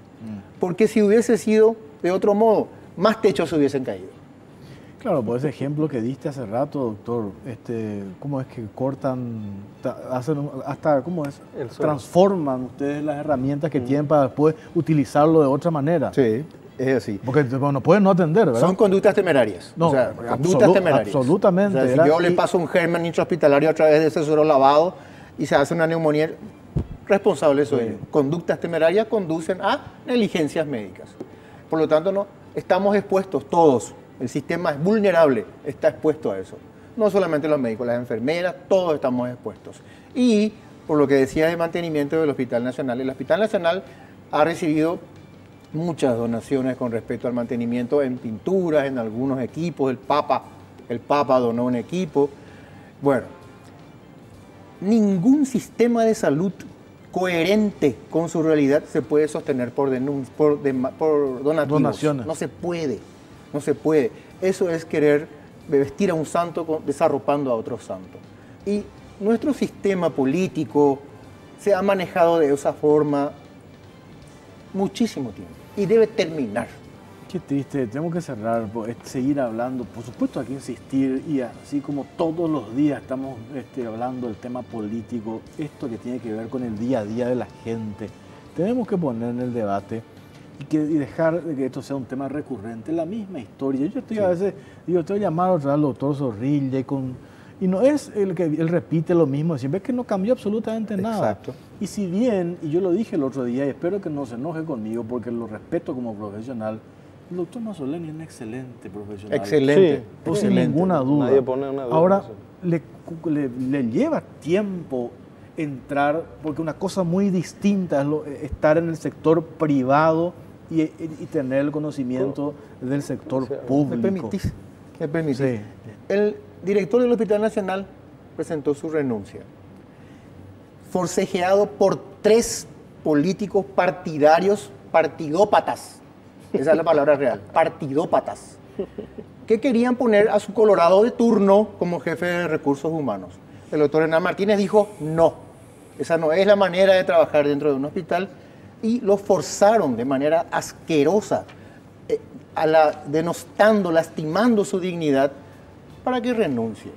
Porque si hubiese sido de otro modo, más techos se hubiesen caído. Claro, por ese ejemplo que diste hace rato, doctor, ¿cómo es que cortan, hacen hasta, ¿cómo es? Transforman ustedes las herramientas que tienen para después utilizarlo de otra manera? Sí, es así. Porque bueno, pueden no atender, ¿verdad? Son conductas temerarias. No, o sea, conductas temerarias. Absolutamente. O sea, si yo le paso un germen intrahospitalario a través de ese suero lavado y se hace una neumonía, responsable soy yo. Conductas temerarias conducen a negligencias médicas. Por lo tanto, no estamos expuestos todos. El sistema es vulnerable, está expuesto a eso. No solamente los médicos, las enfermeras, todos estamos expuestos. Y por lo que decía de mantenimiento del Hospital Nacional, el Hospital Nacional ha recibido muchas donaciones con respecto al mantenimiento en pinturas, en algunos equipos. El Papa donó un equipo. Bueno, ningún sistema de salud coherente con su realidad se puede sostener por donaciones. No se puede. No se puede. Eso es querer vestir a un santo desarropando a otro santo. Y nuestro sistema político se ha manejado de esa forma muchísimo tiempo y debe terminar. Qué triste, tenemos que cerrar, seguir hablando, por supuesto hay que insistir y así como todos los días estamos hablando del tema político, esto que tiene que ver con el día a día de la gente, tenemos que poner en el debate y dejar de que esto sea un tema recurrente, la misma historia. Yo estoy a veces, estoy llamado otra vez al doctor Zorrilla y no es el que él repite lo mismo siempre, es que no cambió absolutamente nada. Exacto. Y si bien, y yo lo dije el otro día y espero que no se enoje conmigo porque lo respeto como profesional, el doctor Mazzoleni es un excelente profesional. Excelente. Sí, sin ninguna duda. Nadie pone una duda. Ahora, le lleva tiempo entrar, porque una cosa muy distinta es estar en el sector privado y tener el conocimiento del sector público. ¿Me permitís? Sí. El director del Hospital Nacional presentó su renuncia, forcejeado por 3 políticos partidarios, partidópatas. Esa es la palabra real, partidópatas, que querían poner a su Colorado de turno como jefe de recursos humanos. El doctor Hernán Martínez dijo, no, esa no es la manera de trabajar dentro de un hospital, y lo forzaron de manera asquerosa, denostando, lastimando su dignidad, para que renuncie.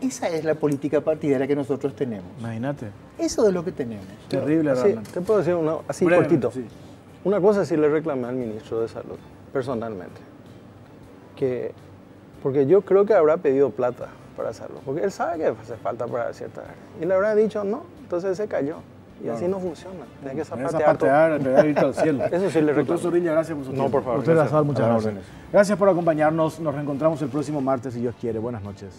Esa es la política partidaria que nosotros tenemos. Imagínate. Eso es lo que tenemos. Terrible, realmente. Te puedo decir así breve, cortito. Sí. Una cosa sí le reclamé al ministro de Salud, personalmente, porque yo creo que habrá pedido plata para hacerlo, porque él sabe que hace falta para cierta área. Y le habrá dicho no, entonces se cayó. Y así no funciona. Tiene que zapatear, entregar irte al cielo. Eso sí le reclamo. Doctor Zorrilla, gracias por su tiempo. No, por favor. Doctor Lazar, muchas gracias. Gracias por acompañarnos. Nos reencontramos el próximo martes, si Dios quiere. Buenas noches.